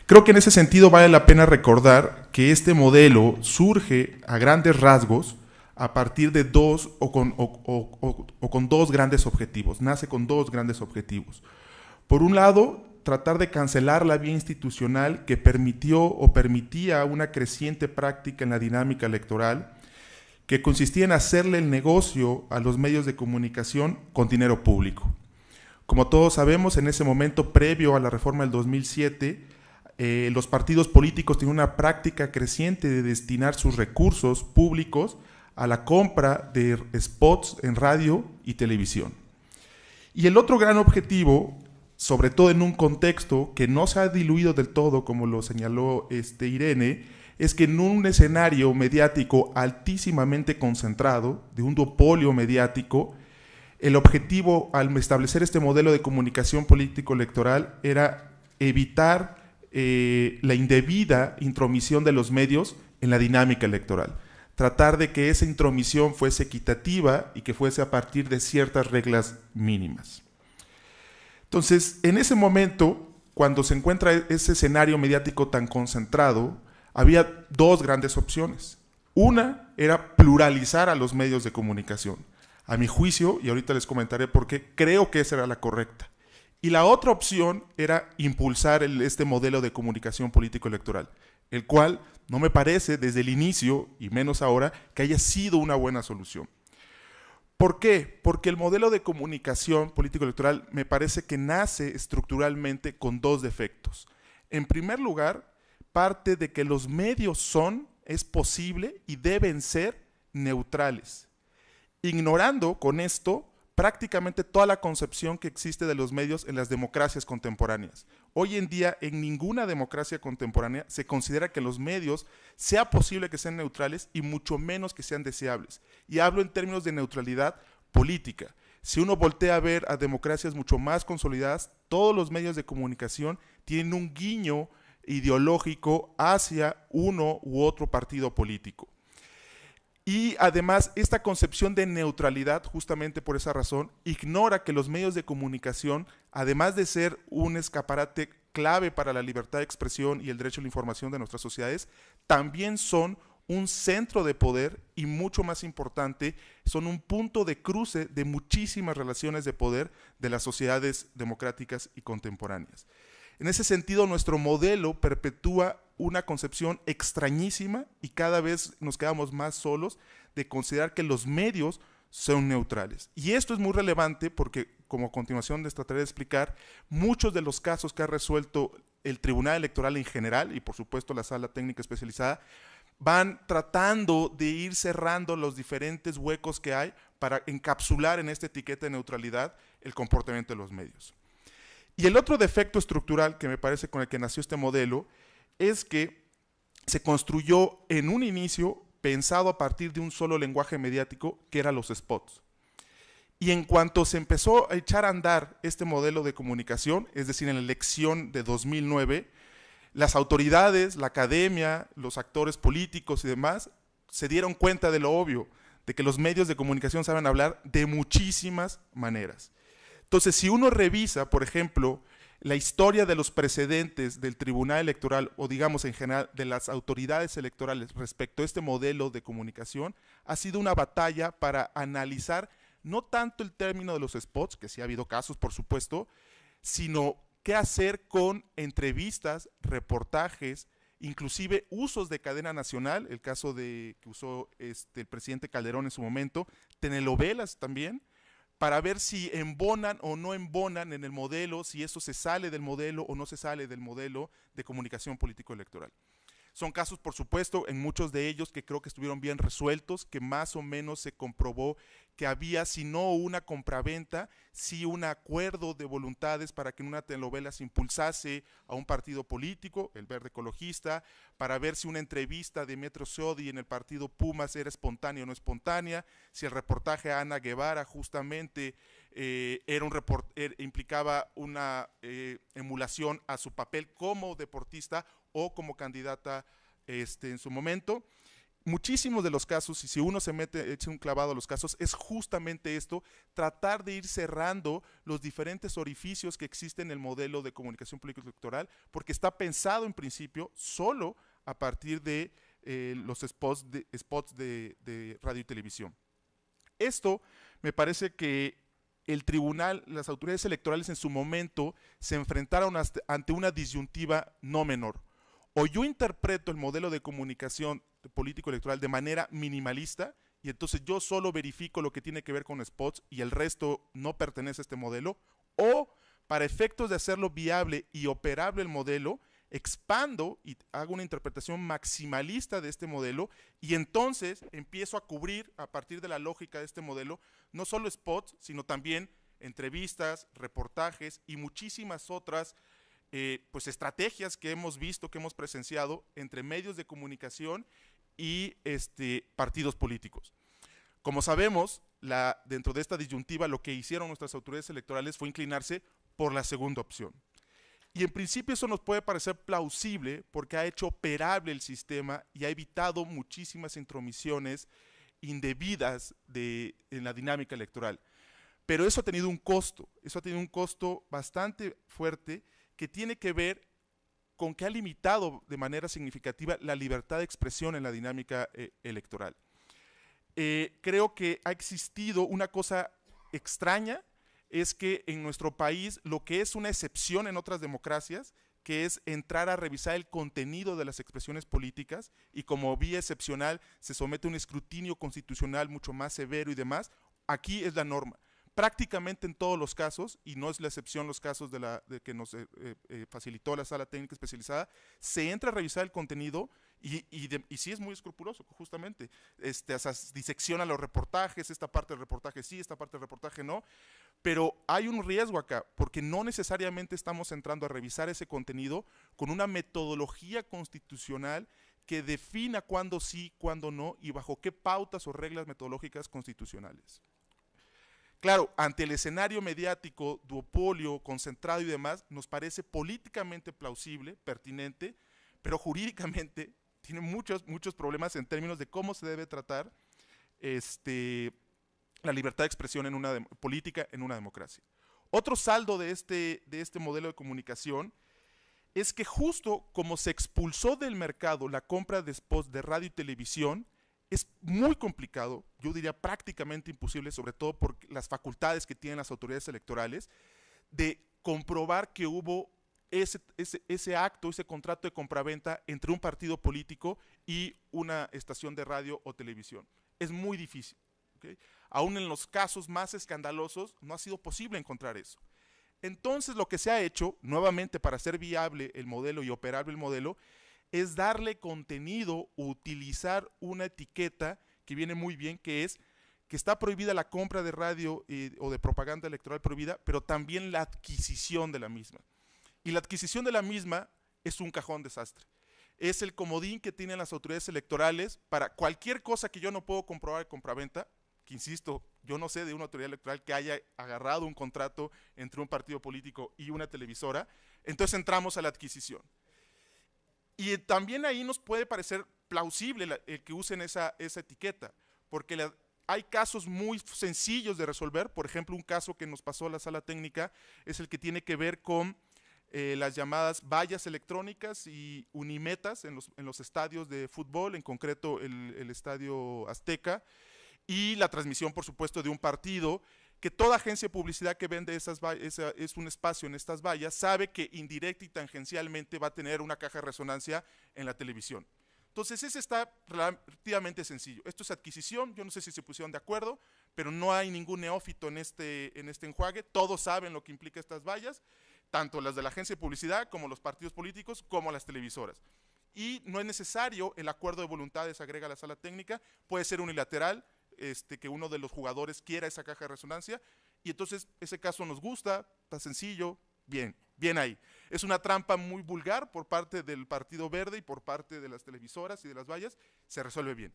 Creo que en ese sentido vale la pena recordar que este modelo surge a grandes rasgos a partir de dos o con dos grandes objetivos, nace con dos grandes objetivos. Por un lado, tratar de cancelar la vía institucional que permitió o permitía una creciente práctica en la dinámica electoral, que consistía en hacerle el negocio a los medios de comunicación con dinero público. Como todos sabemos, en ese momento previo a la reforma del 2007, los partidos políticos tenían una práctica creciente de destinar sus recursos públicos a la compra de spots en radio y televisión. Y el otro gran objetivo, sobre todo en un contexto que no se ha diluido del todo, como lo señaló Irene, es que en un escenario mediático altísimamente concentrado, de un duopolio mediático, el objetivo al establecer este modelo de comunicación político-electoral era evitar la indebida intromisión de los medios en la dinámica electoral. Tratar de que esa intromisión fuese equitativa y que fuese a partir de ciertas reglas mínimas. Entonces, en ese momento, cuando se encuentra ese escenario mediático tan concentrado, había dos grandes opciones. Una era pluralizar a los medios de comunicación. A mi juicio, y ahorita les comentaré por qué, creo que esa era la correcta. Y la otra opción era impulsar este modelo de comunicación político-electoral, el cual no me parece desde el inicio, y menos ahora, que haya sido una buena solución. ¿Por qué? Porque el modelo de comunicación político-electoral me parece que nace estructuralmente con dos defectos. En primer lugar, parte de que los medios es posible y deben ser neutrales, ignorando con esto prácticamente toda la concepción que existe de los medios en las democracias contemporáneas. Hoy en día, en ninguna democracia contemporánea se considera que los medios sea posible que sean neutrales y mucho menos que sean deseables. Y hablo en términos de neutralidad política. Si uno voltea a ver a democracias mucho más consolidadas, todos los medios de comunicación tienen un guiño ideológico hacia uno u otro partido político. Y además, esta concepción de neutralidad, justamente por esa razón, ignora que los medios de comunicación, además de ser un escaparate clave para la libertad de expresión y el derecho a la información de nuestras sociedades, también son un centro de poder y, mucho más importante, son un punto de cruce de muchísimas relaciones de poder de las sociedades democráticas y contemporáneas. En ese sentido, nuestro modelo perpetúa una concepción extrañísima y cada vez nos quedamos más solos de considerar que los medios son neutrales. Y esto es muy relevante porque, como a continuación les trataré de explicar, muchos de los casos que ha resuelto el Tribunal Electoral en general y por supuesto la Sala Técnica Especializada van tratando de ir cerrando los diferentes huecos que hay para encapsular en esta etiqueta de neutralidad el comportamiento de los medios. Y el otro defecto estructural que me parece con el que nació este modelo es que se construyó en un inicio pensado a partir de un solo lenguaje mediático, que eran los spots. Y en cuanto se empezó a echar a andar este modelo de comunicación, es decir, en la elección de 2009, las autoridades, la academia, los actores políticos y demás se dieron cuenta de lo obvio, de que los medios de comunicación saben hablar de muchísimas maneras. Entonces, si uno revisa, por ejemplo, la historia de los precedentes del Tribunal Electoral o digamos en general de las autoridades electorales respecto a este modelo de comunicación, ha sido una batalla para analizar no tanto el término de los spots, que sí ha habido casos por supuesto, sino qué hacer con entrevistas, reportajes, inclusive usos de cadena nacional, el caso que usó el presidente Calderón en su momento, telenovelas también, para ver si embonan o no embonan en el modelo, si eso se sale del modelo o no se sale del modelo de comunicación político-electoral. Son casos, por supuesto, en muchos de ellos que creo que estuvieron bien resueltos, que más o menos se comprobó que había, si no una compraventa, sí un acuerdo de voluntades para que en una telenovela se impulsase a un partido político, el Verde Ecologista, para ver si una entrevista de Metro Sodi en el partido Pumas era espontánea o no espontánea, si el reportaje a Ana Guevara justamente implicaba una emulación a su papel como deportista o como candidata en su momento. Muchísimos de los casos, y si uno se mete, echa un clavado a los casos, es justamente esto, tratar de ir cerrando los diferentes orificios que existen en el modelo de comunicación político-electoral, porque está pensado en principio solo a partir de los spots de radio y televisión. Esto me parece que el tribunal, las autoridades electorales en su momento se enfrentaron ante una disyuntiva no menor. O yo interpreto el modelo de comunicación político-electoral de manera minimalista y entonces yo solo verifico lo que tiene que ver con spots y el resto no pertenece a este modelo, o para efectos de hacerlo viable y operable el modelo, expando y hago una interpretación maximalista de este modelo y entonces empiezo a cubrir a partir de la lógica de este modelo no solo spots, sino también entrevistas, reportajes y muchísimas otras pues estrategias que hemos visto, que hemos presenciado entre medios de comunicación y partidos políticos. Como sabemos, dentro de esta disyuntiva lo que hicieron nuestras autoridades electorales fue inclinarse por la segunda opción. Y en principio eso nos puede parecer plausible porque ha hecho operable el sistema y ha evitado muchísimas intromisiones indebidas en la dinámica electoral. Pero eso ha tenido un costo bastante fuerte que tiene que ver con que ha limitado de manera significativa la libertad de expresión en la dinámica electoral. Creo que ha existido una cosa extraña, es que en nuestro país lo que es una excepción en otras democracias, que es entrar a revisar el contenido de las expresiones políticas y como vía excepcional se somete a un escrutinio constitucional mucho más severo y demás, aquí es la norma. Prácticamente en todos los casos, y no es la excepción los casos de que nos facilitó la sala técnica especializada, se entra a revisar el contenido y sí es muy escrupuloso, justamente. Disecciona los reportajes, esta parte del reportaje sí, esta parte del reportaje no, pero hay un riesgo acá, porque no necesariamente estamos entrando a revisar ese contenido con una metodología constitucional que defina cuándo sí, cuándo no, y bajo qué pautas o reglas metodológicas constitucionales. Claro, ante el escenario mediático, duopolio, concentrado y demás, nos parece políticamente plausible, pertinente, pero jurídicamente tiene muchos problemas en términos de cómo se debe tratar la libertad de expresión política en una democracia. Otro saldo de este modelo de comunicación es que justo como se expulsó del mercado la compra de spots de radio y televisión, es muy complicado, yo diría prácticamente imposible, sobre todo por las facultades que tienen las autoridades electorales, de comprobar que hubo ese acto, ese contrato de compraventa entre un partido político y una estación de radio o televisión. Es muy difícil. ¿Okay? Aún en los casos más escandalosos no ha sido posible encontrar eso. Entonces lo que se ha hecho, nuevamente para hacer viable el modelo y operable el modelo, es darle contenido, utilizar una etiqueta que viene muy bien, que es que está prohibida la compra de radio o de propaganda electoral prohibida, pero también la adquisición de la misma. Y la adquisición de la misma es un cajón desastre. Es el comodín que tienen las autoridades electorales para cualquier cosa que yo no puedo comprobar de compraventa, que insisto, yo no sé de una autoridad electoral que haya agarrado un contrato entre un partido político y una televisora, entonces entramos a la adquisición. Y también ahí nos puede parecer plausible el que usen esa etiqueta, porque hay casos muy sencillos de resolver. Por ejemplo, un caso que nos pasó a la sala técnica es el que tiene que ver con las llamadas vallas electrónicas y unimetas en los estadios de fútbol, en concreto el Estadio Azteca, y la transmisión, por supuesto, de un partido, que toda agencia de publicidad que vende es un espacio en estas vallas, sabe que indirecta y tangencialmente va a tener una caja de resonancia en la televisión. Entonces ese está relativamente sencillo. Esto es adquisición, yo no sé si se pusieron de acuerdo, pero no hay ningún neófito en este enjuague, todos saben lo que implica estas vallas, tanto las de la agencia de publicidad como los partidos políticos, como las televisoras. y no es necesario el acuerdo de voluntades, agrega la sala técnica, puede ser unilateral, que uno de los jugadores quiera esa caja de resonancia, y entonces ese caso nos gusta, está sencillo, bien ahí. Es una trampa muy vulgar por parte del Partido Verde y por parte de las televisoras y de las vallas, se resuelve bien.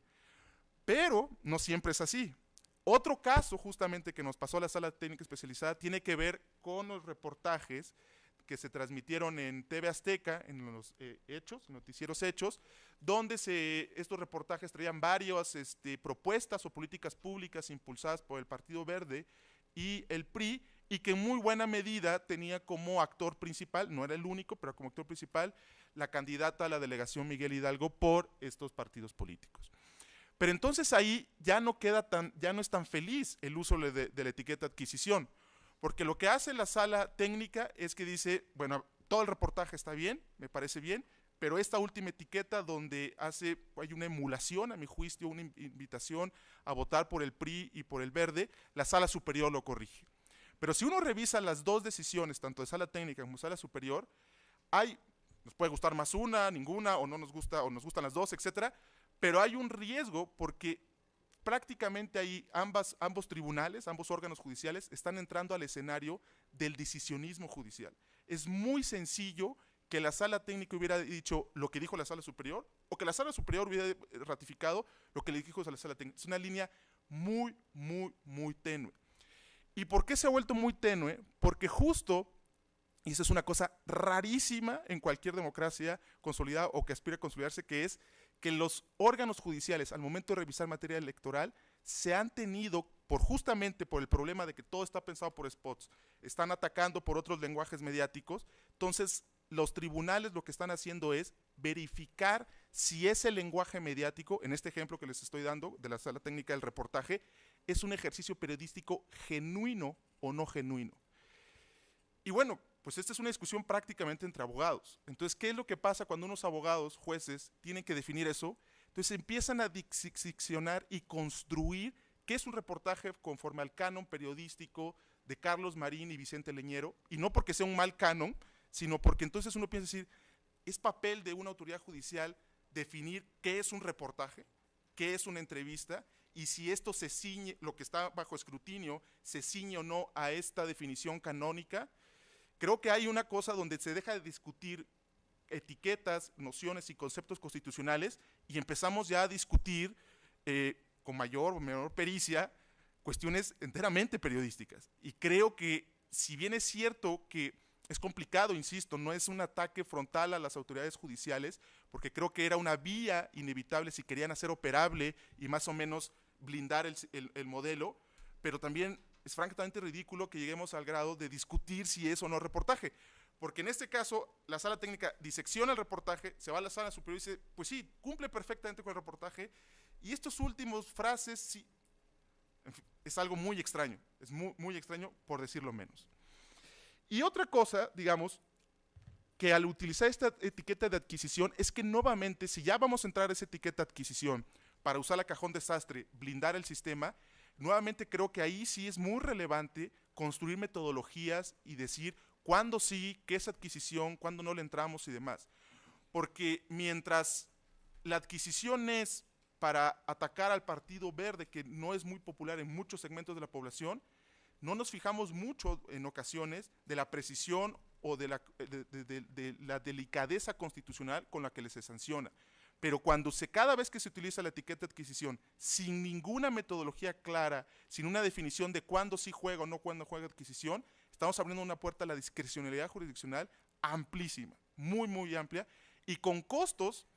Pero no siempre es así. Otro caso justamente que nos pasó a la sala técnica especializada tiene que ver con los reportajes que se transmitieron en TV Azteca, en los noticieros Hechos, donde estos reportajes traían varias propuestas o políticas públicas impulsadas por el Partido Verde y el PRI, y que en muy buena medida tenía como actor principal, no era el único, pero como actor principal, la candidata a la delegación Miguel Hidalgo por estos partidos políticos. Pero entonces ahí ya no es tan feliz el uso de la etiqueta adquisición, porque lo que hace la sala técnica es que dice, bueno, todo el reportaje está bien, me parece bien, pero esta última etiqueta donde hay una emulación, a mi juicio, una invitación a votar por el PRI y por el Verde, la sala superior lo corrige. Pero si uno revisa las dos decisiones, tanto de sala técnica como sala superior, nos puede gustar más una, ninguna, o no nos gusta, o nos gustan las dos, etcétera, pero hay un riesgo porque prácticamente ahí ambos tribunales, ambos órganos judiciales están entrando al escenario del decisionismo judicial. Es muy sencillo que la sala técnica hubiera dicho lo que dijo la sala superior, o que la sala superior hubiera ratificado lo que le dijo la sala técnica. Es una línea muy, muy, muy tenue. ¿Y por qué se ha vuelto muy tenue? Porque justo, y eso es una cosa rarísima en cualquier democracia consolidada o que aspira a consolidarse, que es que los órganos judiciales, al momento de revisar materia electoral, se han tenido, justamente por el problema de que todo está pensado por spots, están atacando por otros lenguajes mediáticos, entonces los tribunales lo que están haciendo es verificar si ese lenguaje mediático, en este ejemplo que les estoy dando de la sala técnica del reportaje, es un ejercicio periodístico genuino o no genuino. Y bueno, pues esta es una discusión prácticamente entre abogados. Entonces, ¿qué es lo que pasa cuando unos abogados, jueces, tienen que definir eso? Entonces empiezan a diseccionar y construir qué es un reportaje conforme al canon periodístico de Carlos Marín y Vicente Leñero, y no porque sea un mal canon, sino porque entonces uno piensa decir, es papel de una autoridad judicial definir qué es un reportaje, qué es una entrevista, y si esto se ciñe, lo que está bajo escrutinio, se ciñe o no a esta definición canónica. Creo que hay una cosa donde se deja de discutir etiquetas, nociones y conceptos constitucionales y empezamos ya a discutir con mayor o menor pericia cuestiones enteramente periodísticas. Y creo que si bien es cierto que es complicado, insisto, no es un ataque frontal a las autoridades judiciales, porque creo que era una vía inevitable si querían hacer operable y más o menos blindar el modelo, pero también es francamente ridículo que lleguemos al grado de discutir si es o no reportaje, porque en este caso la sala técnica disecciona el reportaje, se va a la sala superior y dice, pues sí, cumple perfectamente con el reportaje, y estos últimos frases sí, en fin, es algo muy extraño, es muy, muy extraño por decirlo menos. Y otra cosa, digamos, que al utilizar esta etiqueta de adquisición es que nuevamente, si ya vamos a entrar a esa etiqueta de adquisición para usar la cajón desastre, blindar el sistema, nuevamente creo que ahí sí es muy relevante construir metodologías y decir cuándo sí, qué es adquisición, cuándo no le entramos y demás. Porque mientras la adquisición es para atacar al Partido Verde, que no es muy popular en muchos segmentos de la población, no nos fijamos mucho en ocasiones de la precisión o de la delicadeza constitucional con la que se sanciona. Pero cada vez que se utiliza la etiqueta de adquisición sin ninguna metodología clara, sin una definición de cuándo sí juega o no cuándo juega adquisición, estamos abriendo una puerta a la discrecionalidad jurisdiccional amplísima, muy, muy amplia, y con costos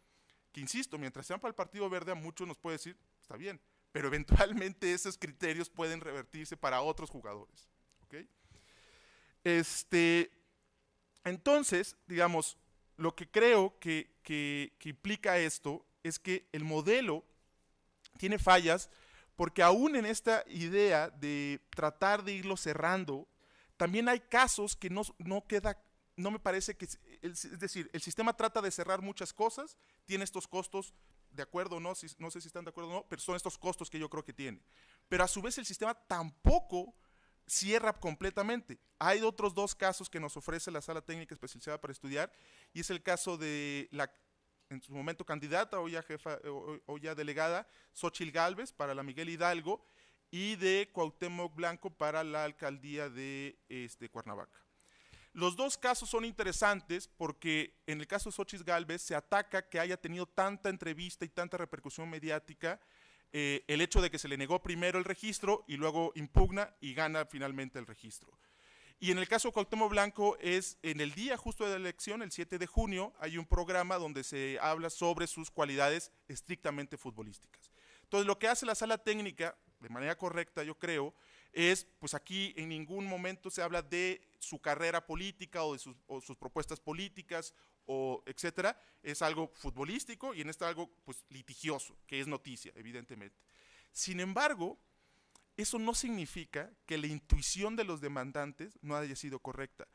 que, insisto, mientras sean para el Partido Verde, a muchos nos puede decir, está bien, pero eventualmente esos criterios pueden revertirse para otros jugadores. ¿Okay? Entonces, digamos, lo que creo que implica esto es que el modelo tiene fallas porque aún en esta idea de tratar de irlo cerrando, también hay casos que no me parece que, es decir, el sistema trata de cerrar muchas cosas, tiene estos costos, de acuerdo o no, no sé si están de acuerdo o no, pero son estos costos que yo creo que tiene. Pero a su vez el sistema tampoco cierra completamente. Hay otros dos casos que nos ofrece la sala técnica especializada para estudiar, y es el caso de en su momento candidata, hoy ya jefa, hoy ya delegada, Xóchitl Gálvez para la Miguel Hidalgo, y de Cuauhtémoc Blanco para la alcaldía de Cuernavaca. Los dos casos son interesantes porque en el caso de Xóchitl Gálvez se ataca que haya tenido tanta entrevista y tanta repercusión mediática el hecho de que se le negó primero el registro y luego impugna y gana finalmente el registro. Y en el caso de Cuauhtémoc Blanco es en el día justo de la elección, el 7 de junio, hay un programa donde se habla sobre sus cualidades estrictamente futbolísticas. Entonces lo que hace la sala técnica, de manera correcta yo creo, es, pues aquí en ningún momento se habla de su carrera política o de sus propuestas políticas o etcétera, es algo futbolístico y en esto algo pues litigioso, que es noticia, evidentemente. Sin embargo, eso no significa que la intuición de los demandantes no haya sido correcta,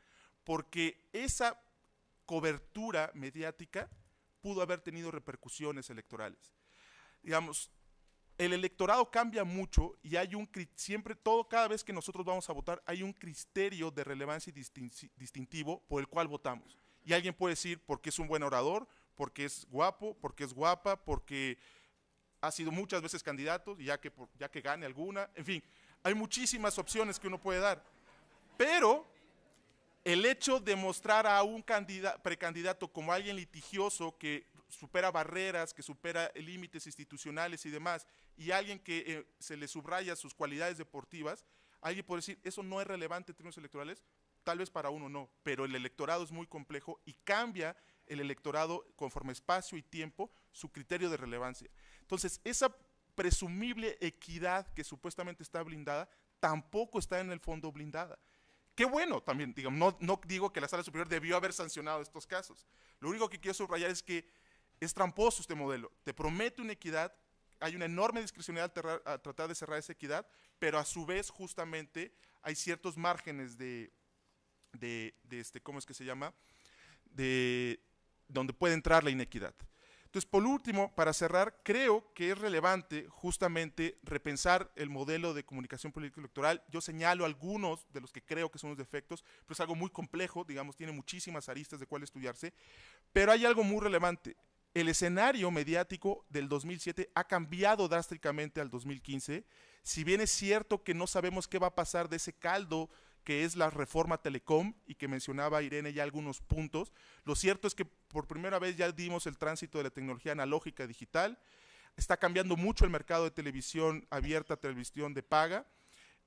porque esa cobertura mediática pudo haber tenido repercusiones electorales. Digamos, el electorado cambia mucho y hay siempre, cada vez que nosotros vamos a votar, hay un criterio de relevancia y distintivo por el cual votamos. Y alguien puede decir porque es un buen orador, porque es guapo, porque es guapa, porque ha sido muchas veces candidato, y ya que gane alguna, en fin, hay muchísimas opciones que uno puede dar. Pero el hecho de mostrar a un precandidato como alguien litigioso que supera barreras, que supera límites institucionales y demás, y alguien que se le subraya sus cualidades deportivas, alguien puede decir, eso no es relevante en términos electorales, tal vez para uno no, pero el electorado es muy complejo y cambia el electorado conforme espacio y tiempo su criterio de relevancia. Entonces, esa presumible equidad que supuestamente está blindada, tampoco está en el fondo blindada. Qué bueno también, digamos, no digo que la Sala Superior debió haber sancionado estos casos. Lo único que quiero subrayar es que es tramposo este modelo. Te promete una equidad, hay una enorme discrecionalidad al tratar de cerrar esa equidad, pero a su vez justamente hay ciertos márgenes ¿cómo es que se llama? De donde puede entrar la inequidad. Entonces, por último, para cerrar, creo que es relevante justamente repensar el modelo de comunicación político-electoral. Yo señalo algunos de los que creo que son los defectos, pero es algo muy complejo, digamos, tiene muchísimas aristas de cuál estudiarse, pero hay algo muy relevante. El escenario mediático del 2007 ha cambiado drásticamente al 2015, si bien es cierto que no sabemos qué va a pasar de ese caldo que es la reforma Telecom y que mencionaba Irene ya algunos puntos. Lo cierto es que por primera vez ya dimos el tránsito de la tecnología analógica a digital, está cambiando mucho el mercado de televisión abierta, televisión de paga.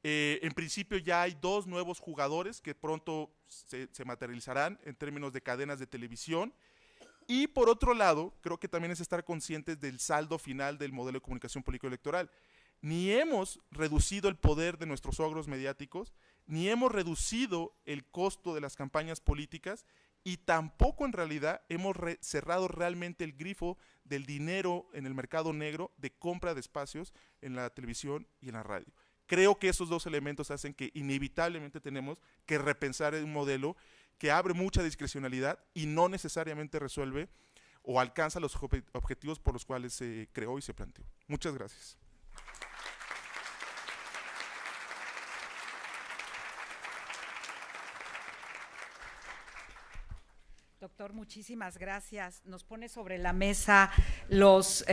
En principio ya hay 2 nuevos jugadores que pronto se materializarán en términos de cadenas de televisión. Y por otro lado, creo que también es estar conscientes del saldo final del modelo de comunicación político-electoral. Ni hemos reducido el poder de nuestros ogros mediáticos, ni hemos reducido el costo de las campañas políticas y tampoco en realidad hemos cerrado realmente el grifo del dinero en el mercado negro de compra de espacios en la televisión y en la radio. Creo que esos 2 elementos hacen que inevitablemente tenemos que repensar un modelo que abre mucha discrecionalidad y no necesariamente resuelve o alcanza los objetivos por los cuales se creó y se planteó. Muchas gracias. Doctor, muchísimas gracias. Nos pone sobre la mesa los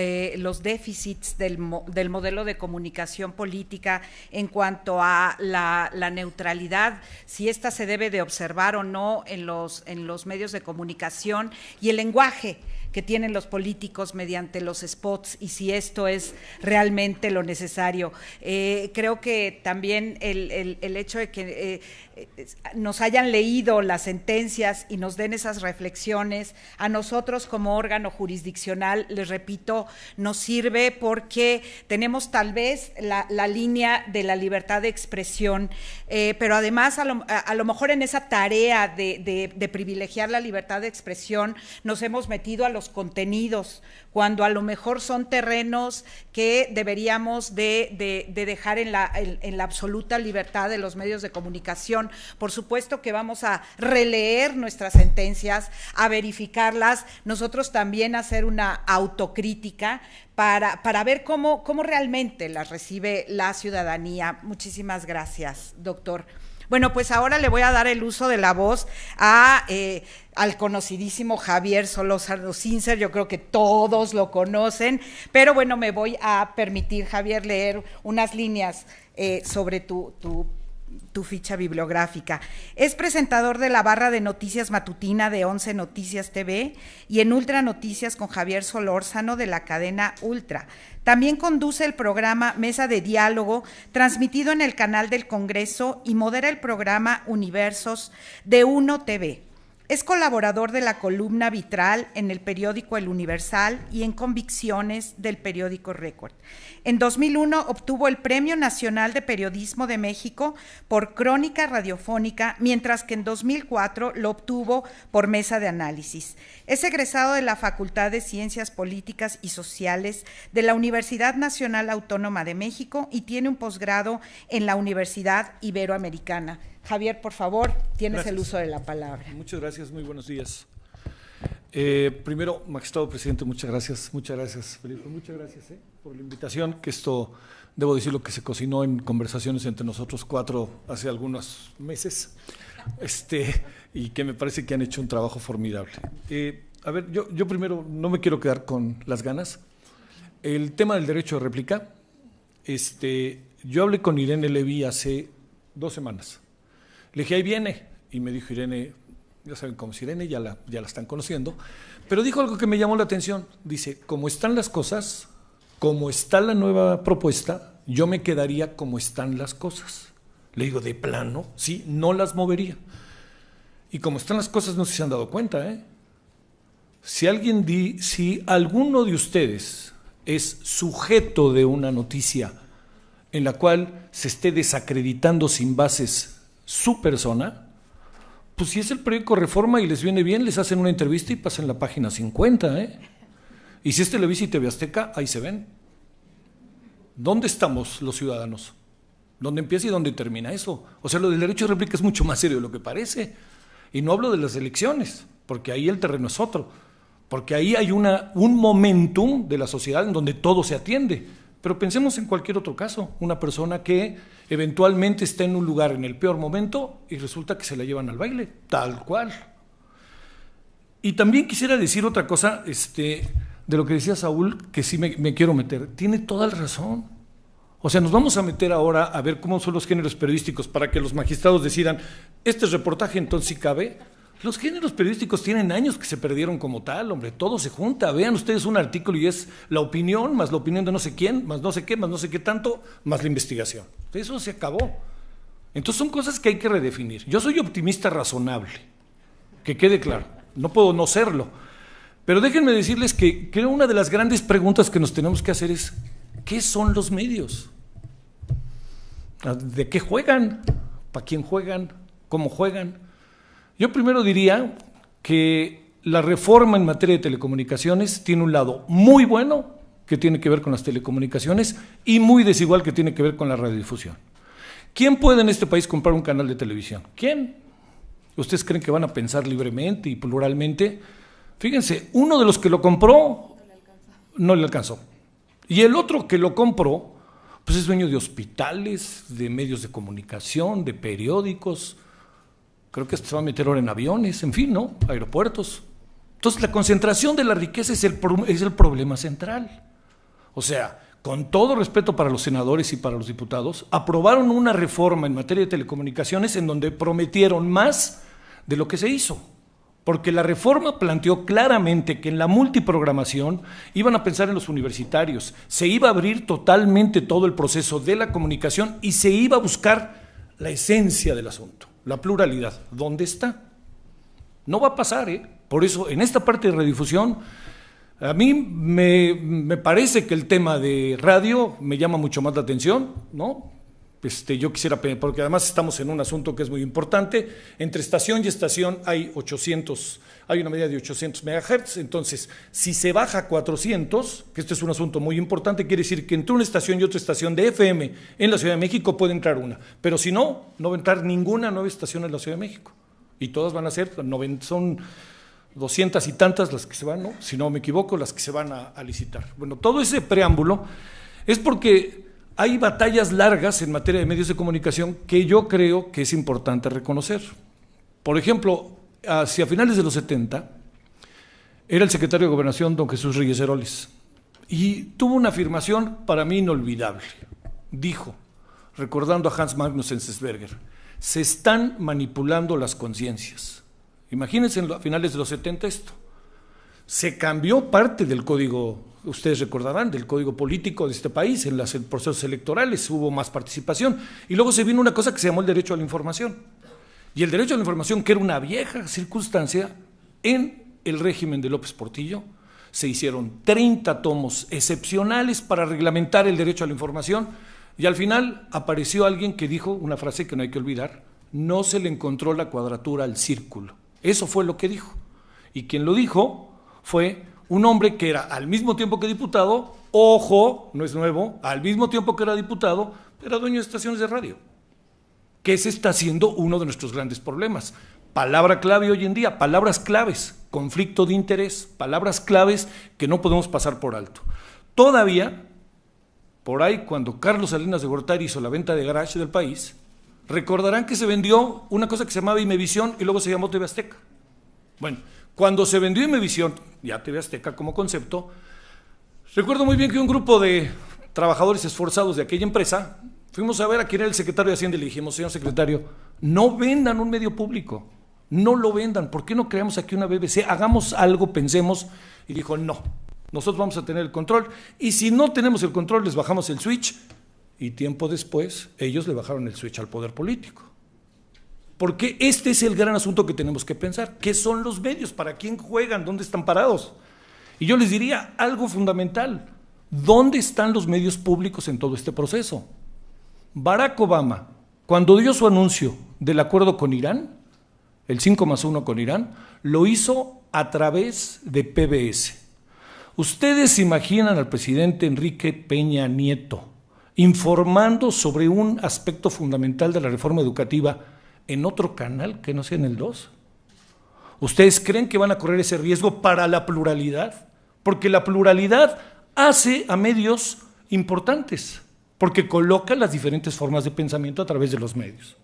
déficits del modelo de comunicación política en cuanto a la neutralidad, si esta se debe de observar o no en los medios de comunicación, y el lenguaje que tienen los políticos mediante los spots y si esto es realmente lo necesario. Creo que también el hecho de que nos hayan leído las sentencias y nos den esas reflexiones, a nosotros como órgano jurisdiccional, les repito, nos sirve porque tenemos tal vez la línea de la libertad de expresión, pero además a lo mejor en esa tarea de privilegiar la libertad de expresión nos hemos metido a los contenidos, cuando a lo mejor son terrenos que deberíamos de dejar en la absoluta libertad de los medios de comunicación. Por supuesto que vamos a releer nuestras sentencias, a verificarlas, nosotros también hacer una autocrítica para ver cómo realmente las recibe la ciudadanía. Muchísimas gracias, doctor. Bueno, pues ahora le voy a dar el uso de la voz al conocidísimo Javier Solórzano Sincer. Yo creo que todos lo conocen, pero bueno, me voy a permitir, Javier, leer unas líneas sobre tu ficha bibliográfica. Es presentador de la barra de noticias matutina de 11 Noticias TV y en Ultra Noticias con Javier Solórzano de la cadena Ultra. También conduce el programa Mesa de Diálogo, transmitido en el canal del Congreso, y modera el programa Universos de Uno TV. Es colaborador de la columna Vitral en el periódico El Universal y en Convicciones del periódico Récord. En 2001 obtuvo el Premio Nacional de Periodismo de México por Crónica Radiofónica, mientras que en 2004 lo obtuvo por Mesa de Análisis. Es egresado de la Facultad de Ciencias Políticas y Sociales de la Universidad Nacional Autónoma de México y tiene un posgrado en la Universidad Iberoamericana. Javier, por favor, tienes el uso de la palabra. Muchas gracias, muy buenos días. Primero, magistrado presidente, muchas gracias, Felipe, muchas gracias por la invitación, que esto, debo decirlo, que se cocinó en conversaciones entre nosotros cuatro hace algunos meses, y que me parece que han hecho un trabajo formidable. A ver, yo primero no me quiero quedar con las ganas. El tema del derecho de réplica, yo hablé con Irene Levy hace 2 semanas. Le dije, ahí viene, y me dijo Irene, ya saben cómo es Irene, ya la están conociendo, pero dijo algo que me llamó la atención. Dice, como están las cosas, como está la nueva propuesta, yo me quedaría como están las cosas. Le digo, de plano, sí, no las movería. Y como están las cosas, no sé si se han dado cuenta, Si alguno de ustedes es sujeto de una noticia en la cual se esté desacreditando sin bases su persona, pues si es el periódico Reforma y les viene bien, les hacen una entrevista y pasan la página 50, Y si es Televisa y TV Azteca, ahí se ven. ¿Dónde estamos los ciudadanos? ¿Dónde empieza y dónde termina eso? O sea, lo del derecho de réplica es mucho más serio de lo que parece. Y no hablo de las elecciones, porque ahí el terreno es otro. Porque ahí hay un momentum de la sociedad en donde todo se atiende. Pero pensemos en cualquier otro caso, una persona que eventualmente está en un lugar en el peor momento y resulta que se la llevan al baile, tal cual. Y también quisiera decir otra cosa, de lo que decía Saúl, que sí me quiero meter. Tiene toda la razón. O sea, nos vamos a meter ahora a ver cómo son los géneros periodísticos para que los magistrados decidan, este reportaje entonces sí cabe. Los géneros periodísticos tienen años que se perdieron como tal, hombre, todo se junta. Vean ustedes un artículo y es la opinión, más la opinión de no sé quién, más no sé qué, más no sé qué tanto, más la investigación. Eso se acabó. Entonces son cosas que hay que redefinir. Yo soy optimista razonable, que quede claro, no puedo no serlo. Pero déjenme decirles que creo una de las grandes preguntas que nos tenemos que hacer es, ¿qué son los medios? ¿De qué juegan? ¿Para quién juegan? ¿Cómo juegan? Yo primero diría que la reforma en materia de telecomunicaciones tiene un lado muy bueno, que tiene que ver con las telecomunicaciones, y muy desigual, que tiene que ver con la radiodifusión. ¿Quién puede en este país comprar un canal de televisión? ¿Quién? ¿Ustedes creen que van a pensar libremente y pluralmente? Fíjense, uno de los que lo compró no le alcanzó. Y el otro que lo compró, pues es dueño de hospitales, de medios de comunicación, de periódicos. Creo que se va a meter ahora en aviones, en fin, ¿no? Aeropuertos. Entonces, la concentración de la riqueza es el problema central. O sea, con todo respeto para los senadores y para los diputados, aprobaron una reforma en materia de telecomunicaciones en donde prometieron más de lo que se hizo. Porque la reforma planteó claramente que en la multiprogramación iban a pensar en los universitarios, se iba a abrir totalmente todo el proceso de la comunicación y se iba a buscar la esencia del asunto. La pluralidad, ¿dónde está? No va a pasar, Por eso, en esta parte de radiodifusión, a mí me parece que el tema de radio me llama mucho más la atención, ¿no? Yo quisiera, porque además estamos en un asunto que es muy importante, entre estación y estación hay una medida de 800 MHz, entonces, si se baja a 400, que este es un asunto muy importante, quiere decir que entre una estación y otra estación de FM en la Ciudad de México puede entrar una, pero si no, no va a entrar ninguna nueva estación en la Ciudad de México, y todas van a ser, son 200 y tantas las que se van, ¿no? Si no me equivoco, las que se van a licitar. Bueno, todo ese preámbulo es porque hay batallas largas en materia de medios de comunicación que yo creo que es importante reconocer. Por ejemplo, hacia finales de los 70, era el secretario de Gobernación, don Jesús Reyes Heroles, y tuvo una afirmación para mí inolvidable. Dijo, recordando a Hans Magnus Enzensberger, se están manipulando las conciencias. Imagínense a finales de los 70 esto. Se cambió parte del código, ustedes recordarán, del código político de este país, en los procesos electorales hubo más participación, y luego se vino una cosa que se llamó el derecho a la información. Y el derecho a la información, que era una vieja circunstancia, en el régimen de López Portillo, se hicieron 30 tomos excepcionales para reglamentar el derecho a la información, y al final apareció alguien que dijo una frase que no hay que olvidar: no se le encontró la cuadratura al círculo. Eso fue lo que dijo. Y quien lo dijo fue un hombre que era al mismo tiempo que diputado, ojo, no es nuevo, al mismo tiempo que era diputado, era dueño de estaciones de radio. Que ese está siendo uno de nuestros grandes problemas. Palabra clave hoy en día, palabras claves, conflicto de interés, palabras claves que no podemos pasar por alto. Todavía, por ahí, cuando Carlos Salinas de Gortari hizo la venta de garage del país, recordarán que se vendió una cosa que se llamaba Imevisión y luego se llamó TV Azteca. Bueno, cuando se vendió Imevisión, ya TV Azteca como concepto, recuerdo muy bien que un grupo de trabajadores esforzados de aquella empresa, fuimos a ver a quién era el secretario de Hacienda y le dijimos: señor secretario, no vendan un medio público, no lo vendan, ¿por qué no creamos aquí una BBC? Hagamos algo, pensemos. Y dijo: no, nosotros vamos a tener el control, y si no tenemos el control les bajamos el switch. Y tiempo después ellos le bajaron el switch al poder político. Porque este es el gran asunto que tenemos que pensar. ¿Qué son los medios? ¿Para quién juegan? ¿Dónde están parados? Y yo les diría algo fundamental: ¿dónde están los medios públicos en todo este proceso? Barack Obama, cuando dio su anuncio del acuerdo con Irán, el 5+1 con Irán, lo hizo a través de PBS. ¿Ustedes se imaginan al presidente Enrique Peña Nieto informando sobre un aspecto fundamental de la reforma educativa en otro canal que no sea en el 2? ¿Ustedes creen que van a correr ese riesgo para la pluralidad? Porque la pluralidad hace a medios importantes, porque coloca las diferentes formas de pensamiento a través de los medios.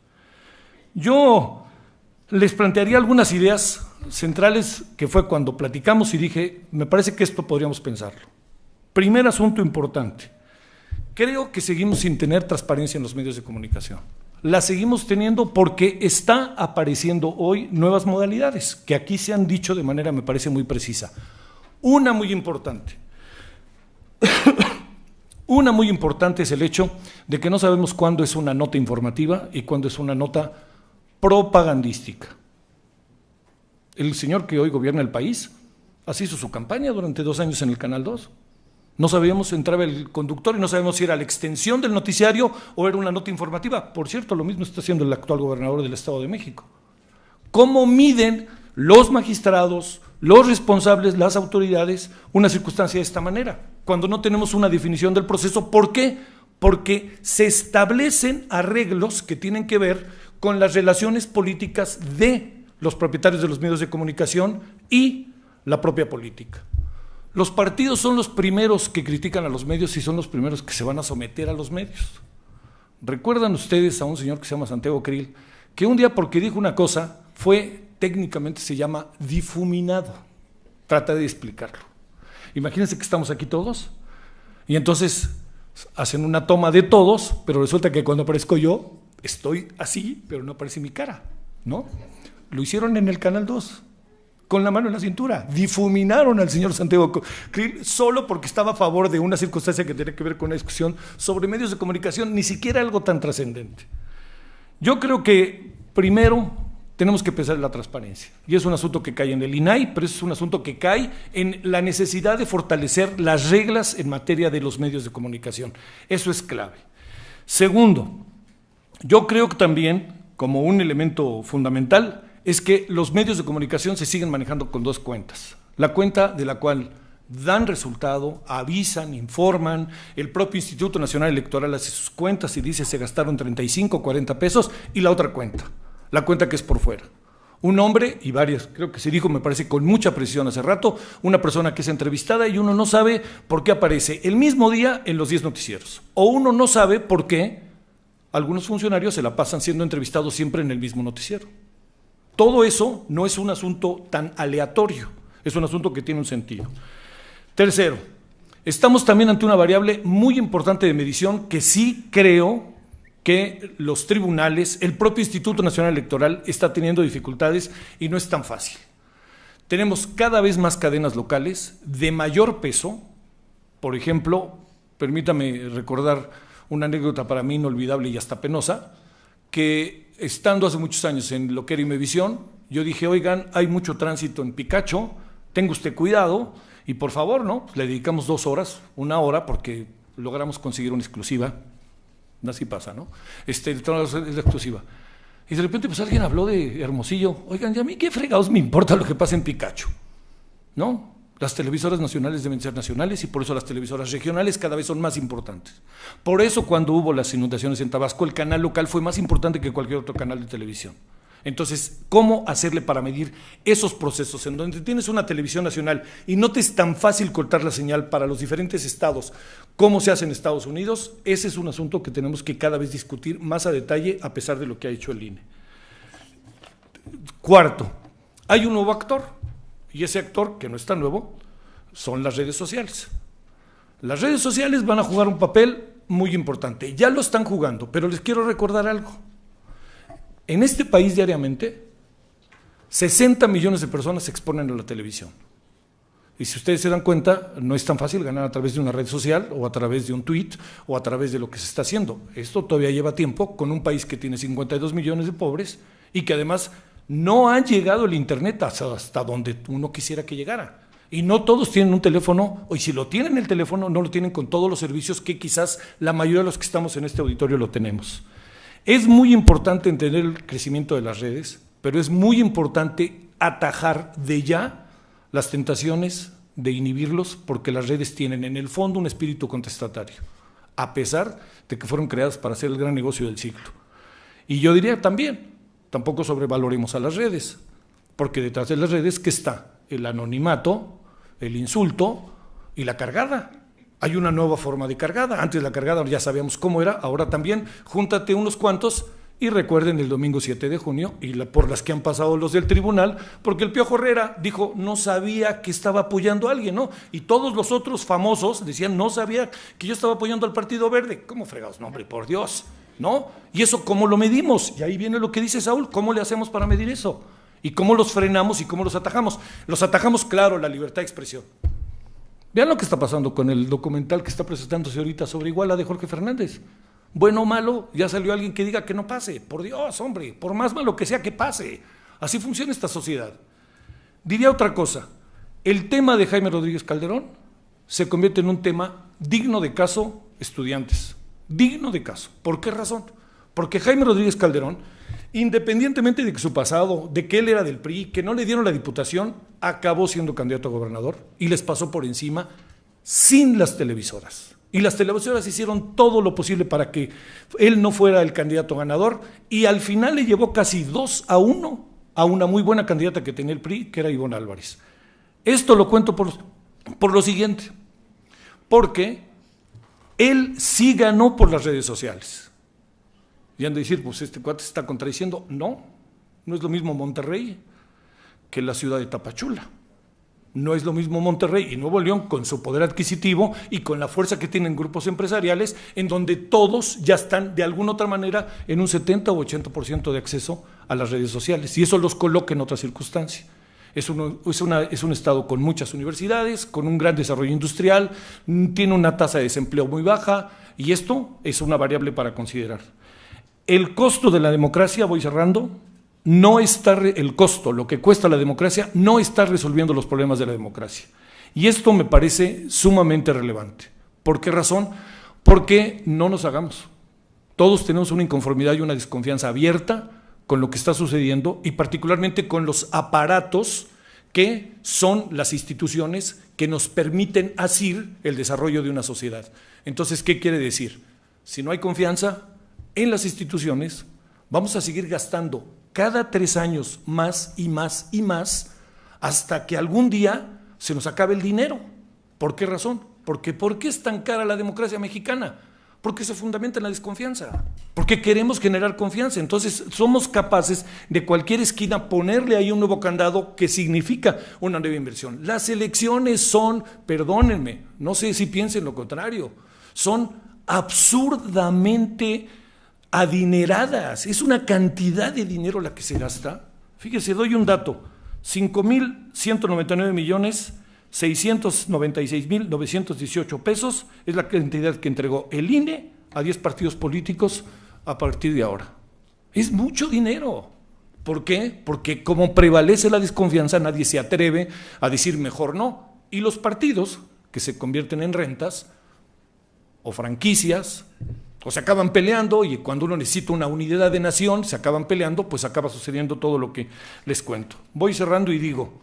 Yo les plantearía algunas ideas centrales que fue cuando platicamos y dije, me parece que esto podríamos pensarlo. Primer asunto importante, creo que seguimos sin tener transparencia en los medios de comunicación. La seguimos teniendo porque está apareciendo hoy nuevas modalidades, que aquí se han dicho de manera, me parece, muy precisa. Una muy importante. Una muy importante es el hecho de que no sabemos cuándo es una nota informativa y cuándo es una nota propagandística. El señor que hoy gobierna el país así hizo su campaña durante 2 años en el Canal 2. No sabíamos, entraba el conductor y no sabíamos si era la extensión del noticiario o era una nota informativa. Por cierto, lo mismo está haciendo el actual gobernador del Estado de México. ¿Cómo miden los magistrados, los responsables, las autoridades, una circunstancia de esta manera? Cuando no tenemos una definición del proceso. ¿Por qué? Porque se establecen arreglos que tienen que ver con las relaciones políticas de los propietarios de los medios de comunicación y la propia política. Los partidos son los primeros que critican a los medios y son los primeros que se van a someter a los medios. ¿Recuerdan ustedes a un señor que se llama Santiago Krill, que un día porque dijo una cosa fue, técnicamente se llama difuminado? Trata de explicarlo. Imagínense que estamos aquí todos y entonces hacen una toma de todos, pero resulta que cuando aparezco yo estoy así, pero no aparece mi cara, ¿no? Lo hicieron en el Canal 2. Con la mano en la cintura, difuminaron al señor Santiago Krill solo porque estaba a favor de una circunstancia que tiene que ver con una discusión sobre medios de comunicación, ni siquiera algo tan trascendente. Yo creo que primero tenemos que pensar en la transparencia, y es un asunto que cae en el INAI, pero es un asunto que cae en la necesidad de fortalecer las reglas en materia de los medios de comunicación. Eso es clave. Segundo, yo creo que también, como un elemento fundamental, es que los medios de comunicación se siguen manejando con 2 cuentas. La cuenta de la cual dan resultado, avisan, informan, el propio Instituto Nacional Electoral hace sus cuentas y dice se gastaron 35, 40 pesos, y la otra cuenta, la cuenta que es por fuera. Un hombre y varias, creo que se dijo, me parece con mucha precisión hace rato, una persona que es entrevistada y uno no sabe por qué aparece el mismo día en los 10 noticieros. O uno no sabe por qué algunos funcionarios se la pasan siendo entrevistados siempre en el mismo noticiero. Todo eso no es un asunto tan aleatorio, es un asunto que tiene un sentido. Tercero, estamos también ante una variable muy importante de medición que sí creo que los tribunales, el propio Instituto Nacional Electoral está teniendo dificultades y no es tan fácil. Tenemos cada vez más cadenas locales de mayor peso. Por ejemplo, permítame recordar una anécdota para mí inolvidable y hasta penosa, que estando hace muchos años en lo que era Imevisión, yo dije, oigan, hay mucho tránsito en Picacho, tenga usted cuidado y por favor, ¿no? Pues le dedicamos 2 horas, 1 hora, porque logramos conseguir una exclusiva. Así pasa, ¿no? Es la exclusiva. Y de repente pues alguien habló de Hermosillo. Oigan, ¿y a mí qué fregados me importa lo que pasa en Picacho? ¿No? Las televisoras nacionales deben ser nacionales y por eso las televisoras regionales cada vez son más importantes. Por eso cuando hubo las inundaciones en Tabasco, el canal local fue más importante que cualquier otro canal de televisión. Entonces, ¿cómo hacerle para medir esos procesos en donde tienes una televisión nacional y no te es tan fácil cortar la señal para los diferentes estados, como se hace en Estados Unidos? Ese es un asunto que tenemos que cada vez discutir más a detalle a pesar de lo que ha hecho el INE. Cuarto, hay un nuevo actor y ese actor, que no es tan nuevo, son las redes sociales. Las redes sociales van a jugar un papel muy importante, ya lo están jugando, pero les quiero recordar algo. En este país diariamente, 60 millones de personas se exponen a la televisión. Y si ustedes se dan cuenta, no es tan fácil ganar a través de una red social o a través de un tweet o a través de lo que se está haciendo. Esto todavía lleva tiempo con un país que tiene 52 millones de pobres y que además no ha llegado el internet hasta donde uno quisiera que llegara. Y no todos tienen un teléfono, y si lo tienen el teléfono, no lo tienen con todos los servicios que quizás la mayoría de los que estamos en este auditorio lo tenemos. Es muy importante entender el crecimiento de las redes, pero es muy importante atajar de ya las tentaciones de inhibirlos, porque las redes tienen en el fondo un espíritu contestatario, a pesar de que fueron creadas para hacer el gran negocio del siglo. Y yo diría también, tampoco sobrevaloremos a las redes, porque detrás de las redes, ¿qué está? El anonimato, el insulto y la cargada. Hay una nueva forma de cargada. Antes la cargada ya sabíamos cómo era, ahora también. Júntate unos cuantos y recuerden el domingo 7 de junio y por las que han pasado los del tribunal, porque el Piojo Herrera dijo, no sabía que estaba apoyando a alguien, ¿no? Y todos los otros famosos decían, no sabía que yo estaba apoyando al Partido Verde. ¿Cómo fregados? No, hombre, por Dios, ¿no? ¿Y eso cómo lo medimos? Y ahí viene lo que dice Saúl, ¿cómo le hacemos para medir eso? ¿Y cómo los frenamos y cómo los atajamos? Los atajamos, claro, la libertad de expresión. Vean lo que está pasando con el documental que está presentándose ahorita sobre Iguala de Jorge Fernández. Bueno o malo, ya salió alguien que diga que no pase. Por Dios, hombre, por más malo que sea, que pase. Así funciona esta sociedad. Diría otra cosa. El tema de Jaime Rodríguez Calderón se convierte en un tema digno de caso, estudiantes. Digno de caso. ¿Por qué razón? Porque Jaime Rodríguez Calderón, independientemente de que su pasado, de que él era del PRI, que no le dieron la diputación, acabó siendo candidato a gobernador y les pasó por encima sin las televisoras. Y las televisoras hicieron todo lo posible para que él no fuera el candidato ganador y al final le llevó casi 2-1 a una muy buena candidata que tenía el PRI, que era Ivonne Álvarez. Esto lo cuento por lo siguiente, porque él sí ganó por las redes sociales. Y han de decir, pues este cuate se está contradiciendo. No, no es lo mismo Monterrey que la ciudad de Tapachula. No es lo mismo Monterrey y Nuevo León con su poder adquisitivo y con la fuerza que tienen grupos empresariales en donde todos ya están de alguna otra manera en un 70 o 80% de acceso a las redes sociales y eso los coloca en otra circunstancia. Es un estado con muchas universidades, con un gran desarrollo industrial, tiene una tasa de desempleo muy baja y esto es una variable para considerar. El costo de la democracia, voy cerrando, no está, el costo, lo que cuesta la democracia, no está resolviendo los problemas de la democracia. Y esto me parece sumamente relevante. ¿Por qué razón? Porque no nos hagamos. Todos tenemos una inconformidad y una desconfianza abierta con lo que está sucediendo y particularmente con los aparatos que son las instituciones que nos permiten asir el desarrollo de una sociedad. Entonces, ¿qué quiere decir? Si no hay confianza en las instituciones, vamos a seguir gastando cada 3 años, más y más y más, hasta que algún día se nos acabe el dinero. ¿Por qué razón? Porque ¿por qué es tan cara la democracia mexicana? Porque se fundamenta en la desconfianza, porque queremos generar confianza. Entonces somos capaces de cualquier esquina ponerle ahí un nuevo candado que significa una nueva inversión. Las elecciones son, perdónenme, no sé si piensen lo contrario, son absurdamente adineradas. Es una cantidad de dinero la que se gasta. Fíjese, doy un dato: 5,199,696,918 pesos es la cantidad que entregó el INE a 10 partidos políticos a partir de ahora. Es mucho dinero. ¿Por qué? Porque como prevalece la desconfianza, nadie se atreve a decir mejor no. Y los partidos, que se convierten en rentas o franquicias, o se acaban peleando, y cuando uno necesita una unidad de nación, se acaban peleando, pues acaba sucediendo todo lo que les cuento. Voy cerrando y digo,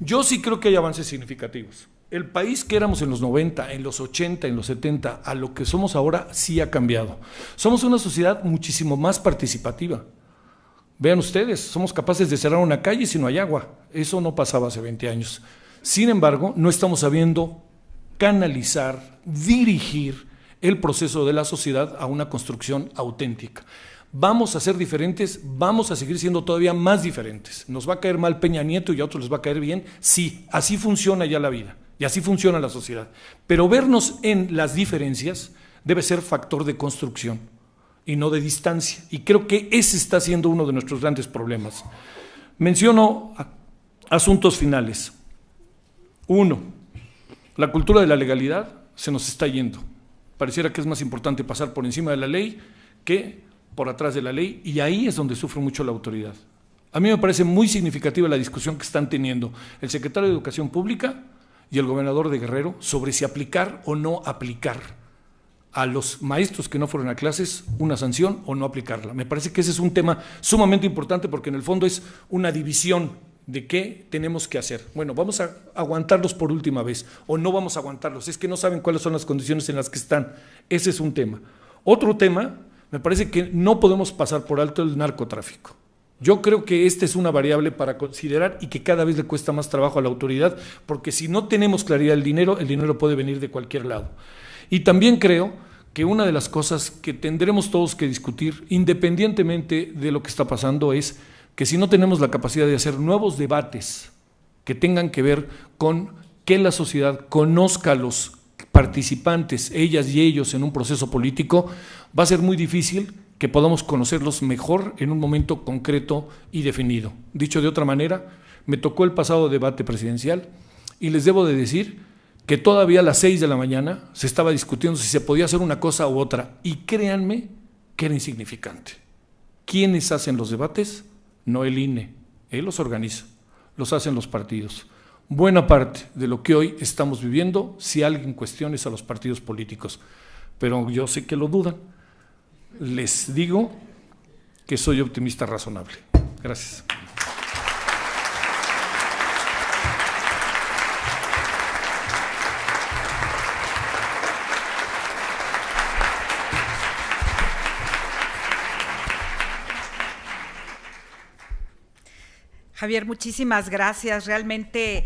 yo sí creo que hay avances significativos. El país que éramos en los 90, en los 80, en los 70, a lo que somos ahora, sí ha cambiado. Somos una sociedad muchísimo más participativa. Vean ustedes, somos capaces de cerrar una calle si no hay agua. Eso no pasaba hace 20 años. Sin embargo, no estamos sabiendo canalizar, dirigir el proceso de la sociedad a una construcción auténtica. Vamos a ser diferentes, vamos a seguir siendo todavía más diferentes. ¿Nos va a caer mal Peña Nieto y a otros les va a caer bien? Sí, así funciona ya la vida y así funciona la sociedad. Pero vernos en las diferencias debe ser factor de construcción y no de distancia. Y creo que ese está siendo uno de nuestros grandes problemas. Menciono asuntos finales. 1, la cultura de la legalidad se nos está yendo. Pareciera que es más importante pasar por encima de la ley que por atrás de la ley, y ahí es donde sufre mucho la autoridad. A mí me parece muy significativa la discusión que están teniendo el secretario de Educación Pública y el gobernador de Guerrero sobre si aplicar o no aplicar a los maestros que no fueron a clases una sanción o no aplicarla. Me parece que ese es un tema sumamente importante, porque en el fondo es una división de qué tenemos que hacer. Bueno, vamos a aguantarlos por última vez o no vamos a aguantarlos, es que no saben cuáles son las condiciones en las que están. Ese es un tema. Otro tema, me parece que no podemos pasar por alto el narcotráfico. Yo creo que esta es una variable para considerar y que cada vez le cuesta más trabajo a la autoridad, porque si no tenemos claridad del dinero, el dinero puede venir de cualquier lado. Y también creo que una de las cosas que tendremos todos que discutir, independientemente de lo que está pasando, es que si no tenemos la capacidad de hacer nuevos debates que tengan que ver con que la sociedad conozca a los participantes, ellas y ellos, en un proceso político, va a ser muy difícil que podamos conocerlos mejor en un momento concreto y definido. Dicho de otra manera, me tocó el pasado debate presidencial y les debo de decir que todavía a las 6 de la mañana se estaba discutiendo si se podía hacer una cosa u otra, y créanme que era insignificante. ¿Quiénes hacen los debates? No el INE, él los organiza, los hacen los partidos. Buena parte de lo que hoy estamos viviendo, si alguien cuestiona, es a los partidos políticos, pero yo sé que lo dudan. Les digo que soy optimista razonable. Gracias. Javier, muchísimas gracias. Realmente,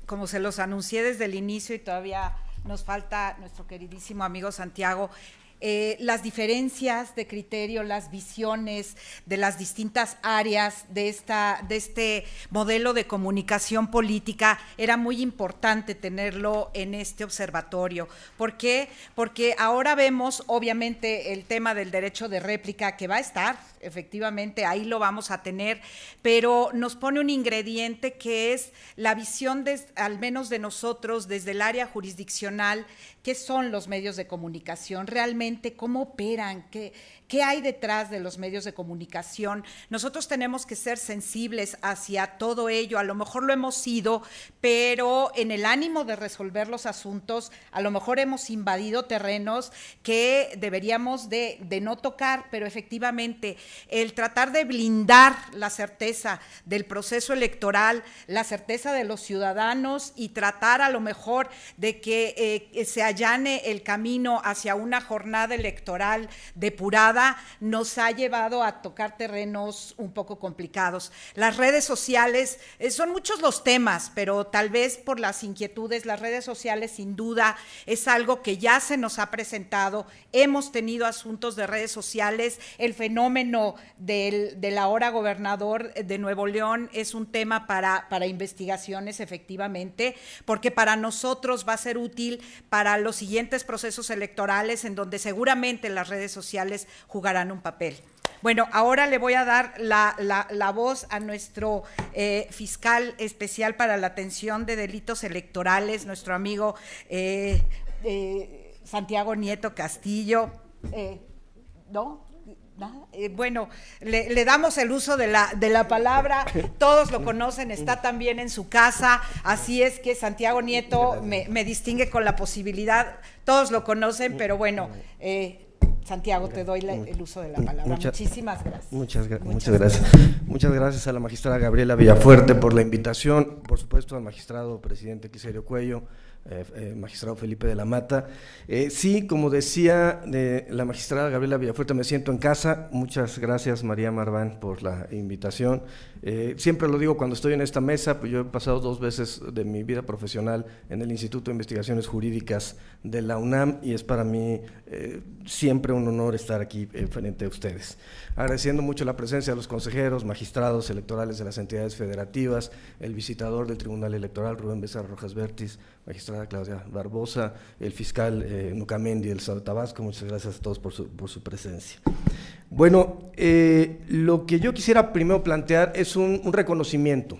como se los anuncié desde el inicio y todavía nos falta nuestro queridísimo amigo Santiago, las diferencias de criterio, las visiones de las distintas áreas de este modelo de comunicación política, era muy importante tenerlo en este observatorio. ¿Por qué? Porque ahora vemos, obviamente, el tema del derecho de réplica, que va a estar, efectivamente, ahí lo vamos a tener, pero nos pone un ingrediente que es la visión, al menos de nosotros, desde el área jurisdiccional, qué son los medios de comunicación, realmente cómo operan, qué hay detrás de los medios de comunicación. Nosotros tenemos que ser sensibles hacia todo ello, a lo mejor lo hemos sido, pero en el ánimo de resolver los asuntos, a lo mejor hemos invadido terrenos que deberíamos de no tocar, pero efectivamente el tratar de blindar la certeza del proceso electoral, la certeza de los ciudadanos y tratar a lo mejor de que se allane el camino hacia una jornada jornada electoral depurada nos ha llevado a tocar terrenos un poco complicados. Las redes sociales, son muchos los temas, pero tal vez por las inquietudes, las redes sociales sin duda es algo que ya se nos ha presentado. Hemos tenido asuntos de redes sociales, el fenómeno del ahora gobernador de Nuevo León es un tema para investigaciones, efectivamente, porque para nosotros va a ser útil para los siguientes procesos electorales en donde seguramente las redes sociales jugarán un papel. Bueno, ahora le voy a dar la voz a nuestro fiscal especial para la atención de delitos electorales, nuestro amigo Santiago Nieto Castillo. ¿No? Bueno, le damos el uso de la palabra, todos lo conocen, está también en su casa, así es que Santiago Nieto me distingue con la posibilidad, todos lo conocen, pero bueno, Santiago, te doy el uso de la palabra. Muchísimas gracias. Muchas gracias. Muchas gracias a la magistrada Gabriela Villafuerte por la invitación, por supuesto al magistrado presidente Quiserio Cuello, magistrado Felipe de la Mata. Sí, como decía la magistrada Gabriela Villafuerte, me siento en casa. Muchas gracias, María Marván, por la invitación. Siempre lo digo cuando estoy en esta mesa, pues yo he pasado 2 veces de mi vida profesional en el Instituto de Investigaciones Jurídicas de la UNAM y es para mí siempre un honor estar aquí frente a ustedes. Agradeciendo mucho la presencia de los consejeros, magistrados electorales de las entidades federativas, el visitador del Tribunal Electoral, Rubén Becerra Rojas Bertis, magistrada Claudia Barbosa, el fiscal Nucamendi del Estado de Tabasco. Muchas gracias a todos por su presencia. Bueno, lo que yo quisiera primero plantear es un reconocimiento.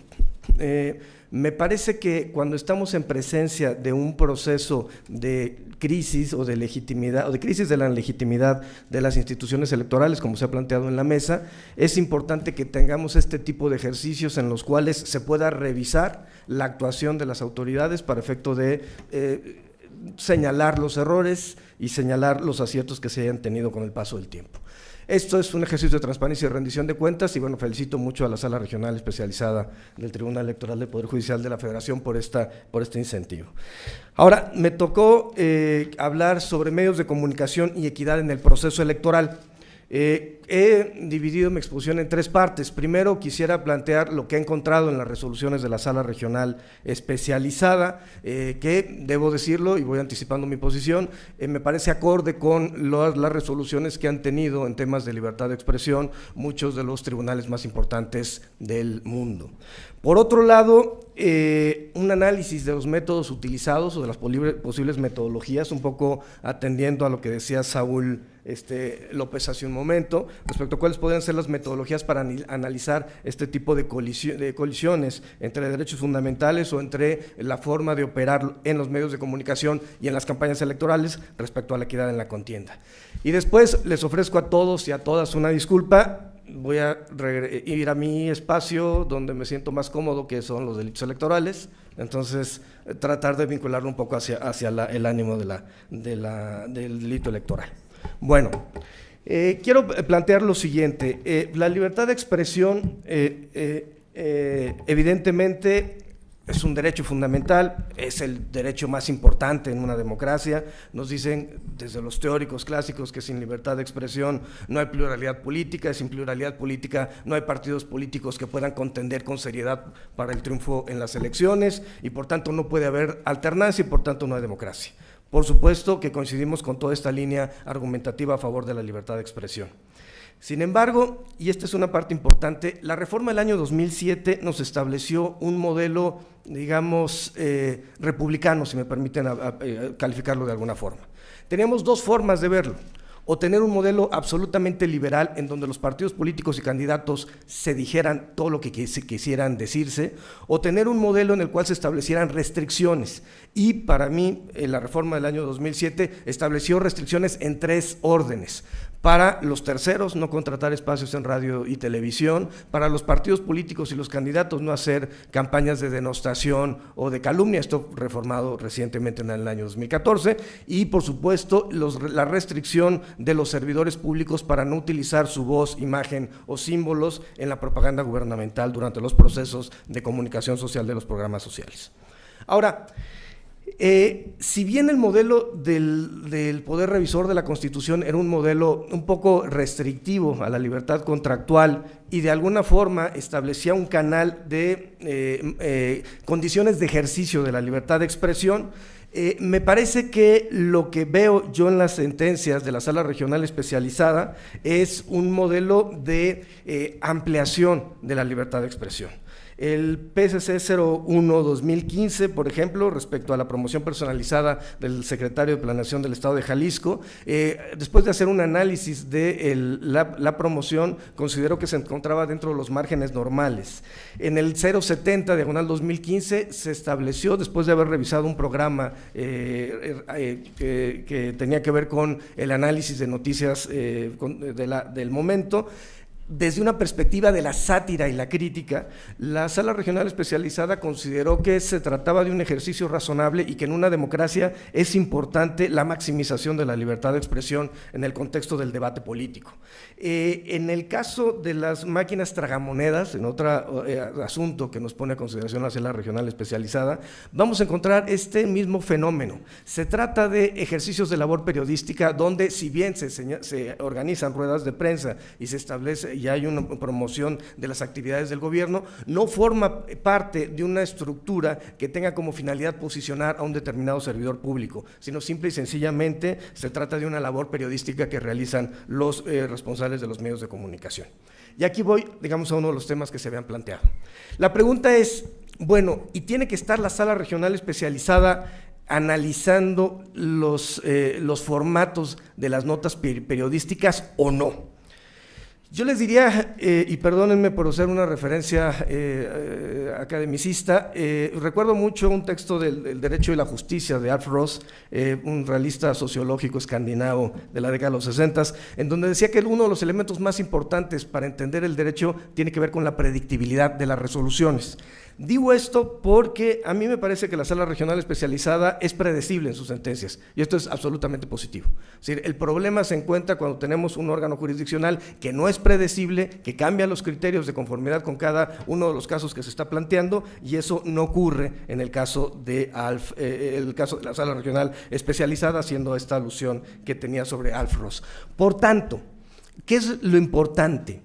Me parece que cuando estamos en presencia de un proceso de crisis o de legitimidad, o de crisis de la legitimidad de las instituciones electorales, como se ha planteado en la mesa, es importante que tengamos este tipo de ejercicios en los cuales se pueda revisar la actuación de las autoridades para efecto de señalar los errores y señalar los aciertos que se hayan tenido con el paso del tiempo. Esto es un ejercicio de transparencia y rendición de cuentas y bueno, felicito mucho a la Sala Regional Especializada del Tribunal Electoral del Poder Judicial de la Federación por este incentivo. Ahora, me tocó hablar sobre medios de comunicación y equidad en el proceso electoral. He dividido mi exposición en 3 partes. Primero, quisiera plantear lo que he encontrado en las resoluciones de la Sala Regional Especializada, que, debo decirlo, y voy anticipando mi posición, me parece acorde con las resoluciones que han tenido en temas de libertad de expresión muchos de los tribunales más importantes del mundo. Por otro lado, un análisis de los métodos utilizados o de las posibles metodologías, un poco atendiendo a lo que decía Saúl López hace un momento, respecto a cuáles podrían ser las metodologías para analizar este tipo de colisiones entre derechos fundamentales o entre la forma de operar en los medios de comunicación y en las campañas electorales respecto a la equidad en la contienda. Y después les ofrezco a todos y a todas una disculpa. Voy a ir a mi espacio donde me siento más cómodo, que son los delitos electorales, entonces tratar de vincularlo un poco hacia el ánimo del delito electoral. Bueno, quiero plantear lo siguiente. La libertad de expresión evidentemente es un derecho fundamental, es el derecho más importante en una democracia. Nos dicen desde los teóricos clásicos que sin libertad de expresión no hay pluralidad política, sin pluralidad política no hay partidos políticos que puedan contender con seriedad para el triunfo en las elecciones y por tanto no puede haber alternancia y por tanto no hay democracia. Por supuesto que coincidimos con toda esta línea argumentativa a favor de la libertad de expresión. Sin embargo, y esta es una parte importante, la reforma del año 2007 nos estableció un modelo, digamos, republicano, si me permiten calificarlo de alguna forma. Teníamos 2 formas de verlo: o tener un modelo absolutamente liberal en donde los partidos políticos y candidatos se dijeran todo lo que quisieran decirse, o tener un modelo en el cual se establecieran restricciones. Y para mí, la reforma del año 2007 estableció restricciones en 3 órdenes. Para los terceros, no contratar espacios en radio y televisión; para los partidos políticos y los candidatos, no hacer campañas de denostación o de calumnia, esto reformado recientemente en el año 2014, y por supuesto la restricción de los servidores públicos para no utilizar su voz, imagen o símbolos en la propaganda gubernamental durante los procesos de comunicación social de los programas sociales. Ahora, Si bien el modelo del Poder Revisor de la Constitución era un modelo un poco restrictivo a la libertad contractual y de alguna forma establecía un canal de condiciones de ejercicio de la libertad de expresión, me parece que lo que veo yo en las sentencias de la Sala Regional Especializada es un modelo de ampliación de la libertad de expresión. El PSC 01-2015, por ejemplo, respecto a la promoción personalizada del secretario de Planeación del Estado de Jalisco, después de hacer un análisis de la promoción, consideró que se encontraba dentro de los márgenes normales. En el 070-2015 se estableció, después de haber revisado un programa que tenía que ver con el análisis de noticias del momento, desde una perspectiva de la sátira y la crítica, la Sala Regional Especializada consideró que se trataba de un ejercicio razonable y que en una democracia es importante la maximización de la libertad de expresión en el contexto del debate político. En el caso de las máquinas tragamonedas, en otro asunto que nos pone a consideración la Sala Regional Especializada, vamos a encontrar este mismo fenómeno. Se trata de ejercicios de labor periodística donde, si bien se organizan ruedas de prensa y se establece y hay una promoción de las actividades del gobierno, no forma parte de una estructura que tenga como finalidad posicionar a un determinado servidor público, sino simple y sencillamente se trata de una labor periodística que realizan los responsables de los medios de comunicación. Y aquí voy, digamos, a uno de los temas que se habían planteado. La pregunta es, bueno, ¿y tiene que estar la Sala Regional Especializada analizando los formatos de las notas periodísticas o no? Yo les diría, y perdónenme por usar una referencia academicista, recuerdo mucho un texto del Derecho y la Justicia de Alf Ross, un realista sociológico escandinavo de la década de los 60, en donde decía que uno de los elementos más importantes para entender el derecho tiene que ver con la predictibilidad de las resoluciones. Digo esto porque a mí me parece que la Sala Regional Especializada es predecible en sus sentencias, y esto es absolutamente positivo. Es decir, el problema se encuentra cuando tenemos un órgano jurisdiccional que no es predecible, que cambia los criterios de conformidad con cada uno de los casos que se está planteando, y eso no ocurre en el caso de el caso de la Sala Regional Especializada, haciendo esta alusión que tenía sobre Alf Ross. Por tanto, ¿qué es lo importante?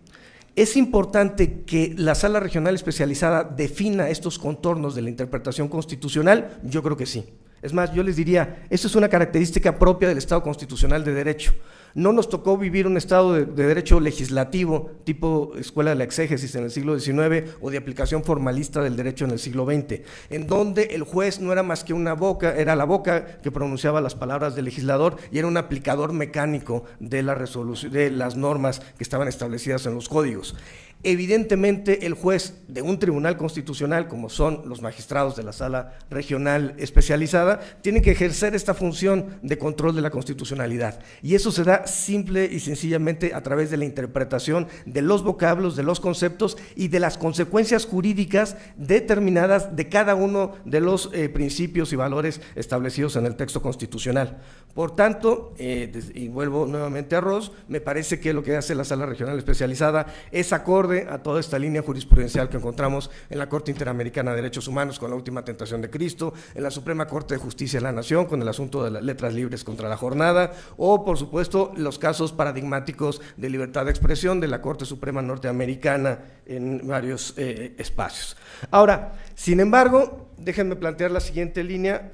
¿Es importante que la Sala Regional Especializada defina estos contornos de la interpretación constitucional? Yo creo que sí. Es más, yo les diría, esto es una característica propia del Estado constitucional de derecho. No nos tocó vivir un Estado de derecho legislativo, tipo escuela de la exégesis en el siglo XIX o de aplicación formalista del derecho en el siglo XX, en donde el juez no era más que una boca, era la boca que pronunciaba las palabras del legislador y era un aplicador mecánico de la resolución, de las normas que estaban establecidas en los códigos. Evidentemente, el juez de un tribunal constitucional, como son los magistrados de la Sala Regional Especializada, tiene que ejercer esta función de control de la constitucionalidad, y eso se da simple y sencillamente a través de la interpretación de los vocablos, de los conceptos y de las consecuencias jurídicas determinadas de cada uno de los principios y valores establecidos en el texto constitucional. Por tanto, y vuelvo nuevamente a Ross, me parece que lo que hace la Sala Regional Especializada es acorde a toda esta línea jurisprudencial que encontramos en la Corte Interamericana de Derechos Humanos con la Última Tentación de Cristo, en la Suprema Corte de Justicia de la Nación con el asunto de las letras libres contra la jornada, o por supuesto los casos paradigmáticos de libertad de expresión de la Corte Suprema Norteamericana en varios espacios. Ahora, sin embargo, déjenme plantear la siguiente línea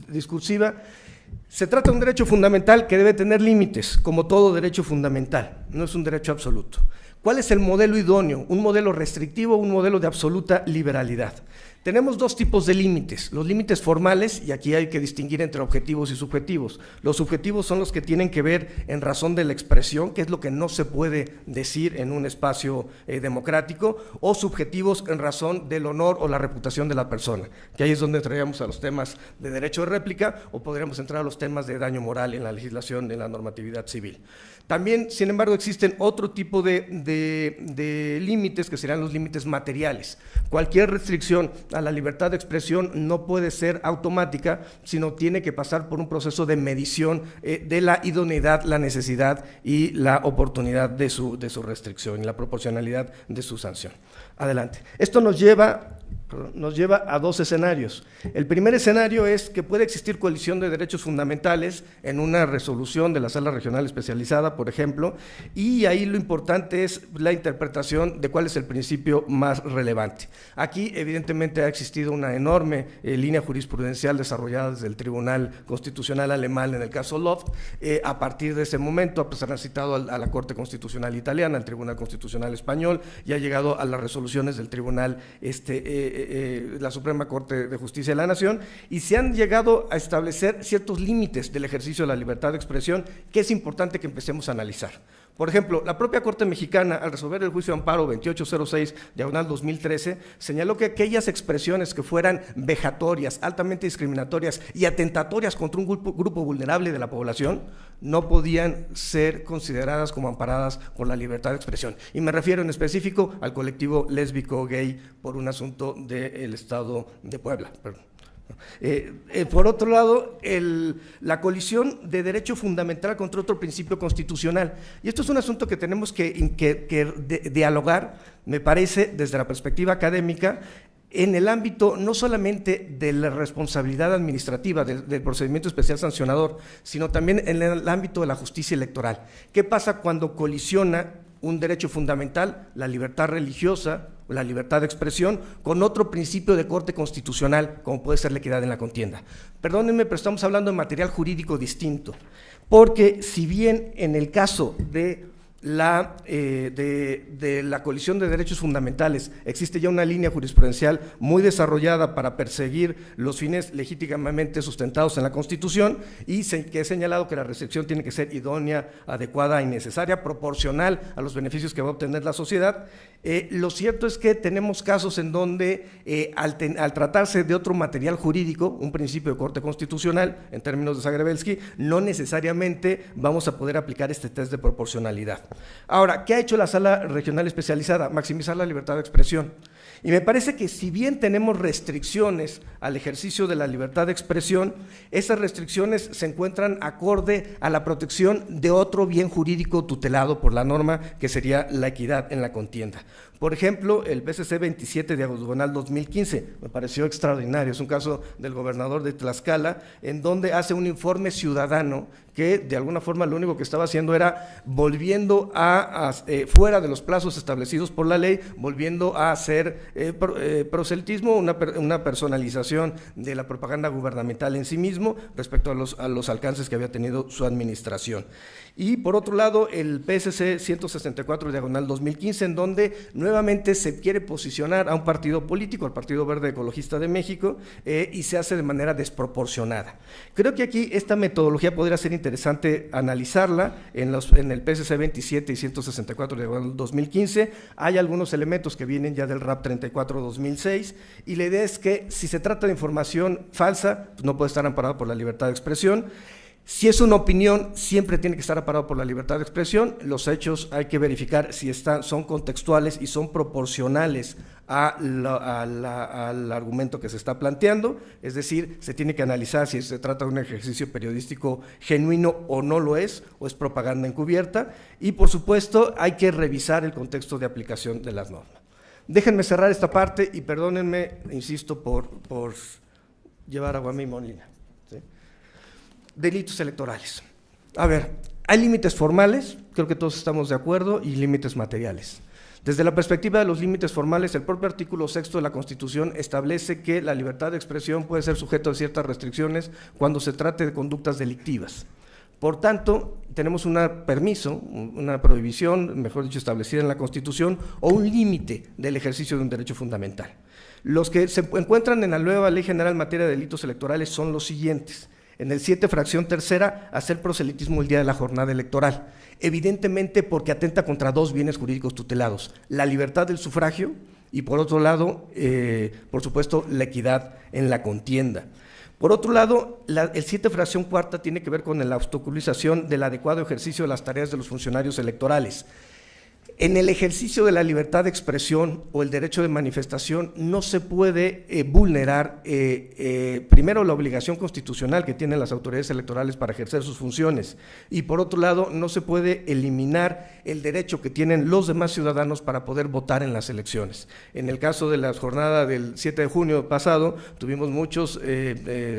discursiva. Se trata de un derecho fundamental que debe tener límites, como todo derecho fundamental, no es un derecho absoluto. ¿Cuál es el modelo idóneo? ¿Un modelo restrictivo o un modelo de absoluta liberalidad? Tenemos dos tipos de límites, los límites formales, y aquí hay que distinguir entre objetivos y subjetivos. Los subjetivos son los que tienen que ver en razón de la expresión, que es lo que no se puede decir en un espacio democrático, o subjetivos en razón del honor o la reputación de la persona, que ahí es donde entraríamos a los temas de derecho de réplica, o podríamos entrar a los temas de daño moral en la legislación, en la normatividad civil. También, sin embargo, existen otro tipo de límites, que serían los límites materiales. Cualquier restricción a la libertad de expresión no puede ser automática, sino tiene que pasar por un proceso de medición de la idoneidad, la necesidad y la oportunidad de su restricción y la proporcionalidad de su sanción. Adelante. Esto nos lleva nos lleva a dos escenarios. El primer escenario es que puede existir colisión de derechos fundamentales en una resolución de la Sala Regional Especializada, por ejemplo, y ahí lo importante es la interpretación de cuál es el principio más relevante. Aquí, evidentemente, ha existido una enorme línea jurisprudencial desarrollada desde el Tribunal Constitucional alemán en el caso Loft. A partir de ese momento ha transitado a la Corte Constitucional italiana, al Tribunal Constitucional español, y ha llegado a las resoluciones del Tribunal la Suprema Corte de Justicia de la Nación, y se han llegado a establecer ciertos límites del ejercicio de la libertad de expresión que es importante que empecemos a analizar. Por ejemplo, la propia Corte Mexicana, al resolver el juicio de amparo 2806/2013, señaló que aquellas expresiones que fueran vejatorias, altamente discriminatorias y atentatorias contra un grupo vulnerable de la población no podían ser consideradas como amparadas por la libertad de expresión. Y me refiero en específico al colectivo lésbico gay por un asunto del Estado de Puebla. Perdón. Por otro lado, la colisión de derecho fundamental contra otro principio constitucional. Y esto es un asunto que tenemos que dialogar, me parece, desde la perspectiva académica, en el ámbito no solamente de la responsabilidad administrativa del procedimiento especial sancionador, sino también en el ámbito de la justicia electoral. ¿Qué pasa cuando colisiona un derecho fundamental, la libertad religiosa, la libertad de expresión, con otro principio de corte constitucional, como puede ser la equidad en la contienda? Perdónenme, pero estamos hablando de material jurídico distinto, porque si bien en el caso de la colisión de derechos fundamentales existe ya una línea jurisprudencial muy desarrollada para perseguir los fines legítimamente sustentados en la Constitución, y que he señalado que la restricción tiene que ser idónea, adecuada y necesaria, proporcional a los beneficios que va a obtener la sociedad. Lo cierto es que tenemos casos en donde al tratarse de otro material jurídico, un principio de corte constitucional, en términos de Zagrebelsky, no necesariamente vamos a poder aplicar este test de proporcionalidad. Ahora, ¿qué ha hecho la Sala Regional Especializada? Maximizar la libertad de expresión. Y me parece que si bien tenemos restricciones al ejercicio de la libertad de expresión, esas restricciones se encuentran acorde a la protección de otro bien jurídico tutelado por la norma, que sería la equidad en la contienda. Por ejemplo, el PCC 27/2015, me pareció extraordinario, es un caso del gobernador de Tlaxcala, en donde hace un informe ciudadano que de alguna forma lo único que estaba haciendo era volviendo fuera de los plazos establecidos por la ley, volviendo a hacer proselitismo, una personalización de la propaganda gubernamental en sí mismo respecto a los alcances que había tenido su administración. Y por otro lado, el PSC 164/2015, en donde nuevamente se quiere posicionar a un partido político, al Partido Verde Ecologista de México, y se hace de manera desproporcionada. Creo que aquí esta metodología podría ser interesante analizarla en el PSC 27 y 164/2015. Hay algunos elementos que vienen ya del RAP 34/2006, y la idea es que si se trata de información falsa, pues no puede estar amparado por la libertad de expresión. Si es una opinión, siempre tiene que estar amparado por la libertad de expresión. Los hechos hay que verificar si son contextuales y son proporcionales al argumento que se está planteando, es decir, se tiene que analizar si se trata de un ejercicio periodístico genuino o no lo es, o es propaganda encubierta, y por supuesto hay que revisar el contexto de aplicación de las normas. Déjenme cerrar esta parte y perdónenme, insisto, por llevar agua a mi molina. Delitos electorales. A ver, hay límites formales, creo que todos estamos de acuerdo, y límites materiales. Desde la perspectiva de los límites formales, el propio artículo 6 de la Constitución establece que la libertad de expresión puede ser sujeto a ciertas restricciones cuando se trate de conductas delictivas. Por tanto, tenemos un permiso, una prohibición, mejor dicho, establecida en la Constitución, o un límite del ejercicio de un derecho fundamental. Los que se encuentran en la nueva Ley General en materia de delitos electorales son los siguientes. En el 7, fracción tercera, hacer proselitismo el día de la jornada electoral, evidentemente porque atenta contra dos bienes jurídicos tutelados: la libertad del sufragio y, por otro lado, por supuesto, la equidad en la contienda. Por otro lado, el 7, fracción cuarta, tiene que ver con la obstaculización del adecuado ejercicio de las tareas de los funcionarios electorales. En el ejercicio de la libertad de expresión o el derecho de manifestación no se puede vulnerar primero la obligación constitucional que tienen las autoridades electorales para ejercer sus funciones y por otro lado no se puede eliminar el derecho que tienen los demás ciudadanos para poder votar en las elecciones. En el caso de la jornada del 7 de junio pasado tuvimos muchos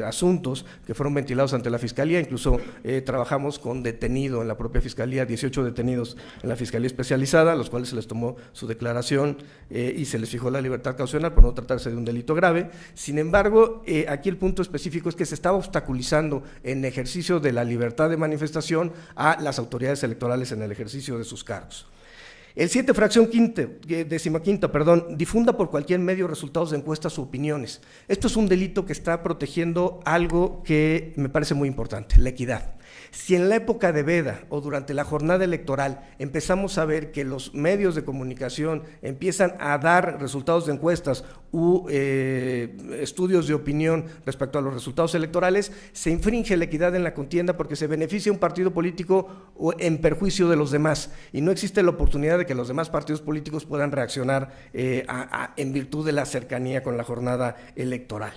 asuntos que fueron ventilados ante la Fiscalía, incluso trabajamos con detenido en la propia Fiscalía, 18 detenidos en la Fiscalía Especializada, a los cuales se les tomó su declaración y se les fijó la libertad caucional por no tratarse de un delito grave. Sin embargo, aquí el punto específico es que se estaba obstaculizando en ejercicio de la libertad de manifestación a las autoridades electorales en el ejercicio de sus cargos. El 7, fracción 15, difunda por cualquier medio resultados de encuestas o opiniones. Esto es un delito que está protegiendo algo que me parece muy importante, la equidad. Si en la época de veda o durante la jornada electoral empezamos a ver que los medios de comunicación empiezan a dar resultados de encuestas u estudios de opinión respecto a los resultados electorales, se infringe la equidad en la contienda porque se beneficia un partido político en perjuicio de los demás y no existe la oportunidad de que los demás partidos políticos puedan reaccionar en virtud de la cercanía con la jornada electoral.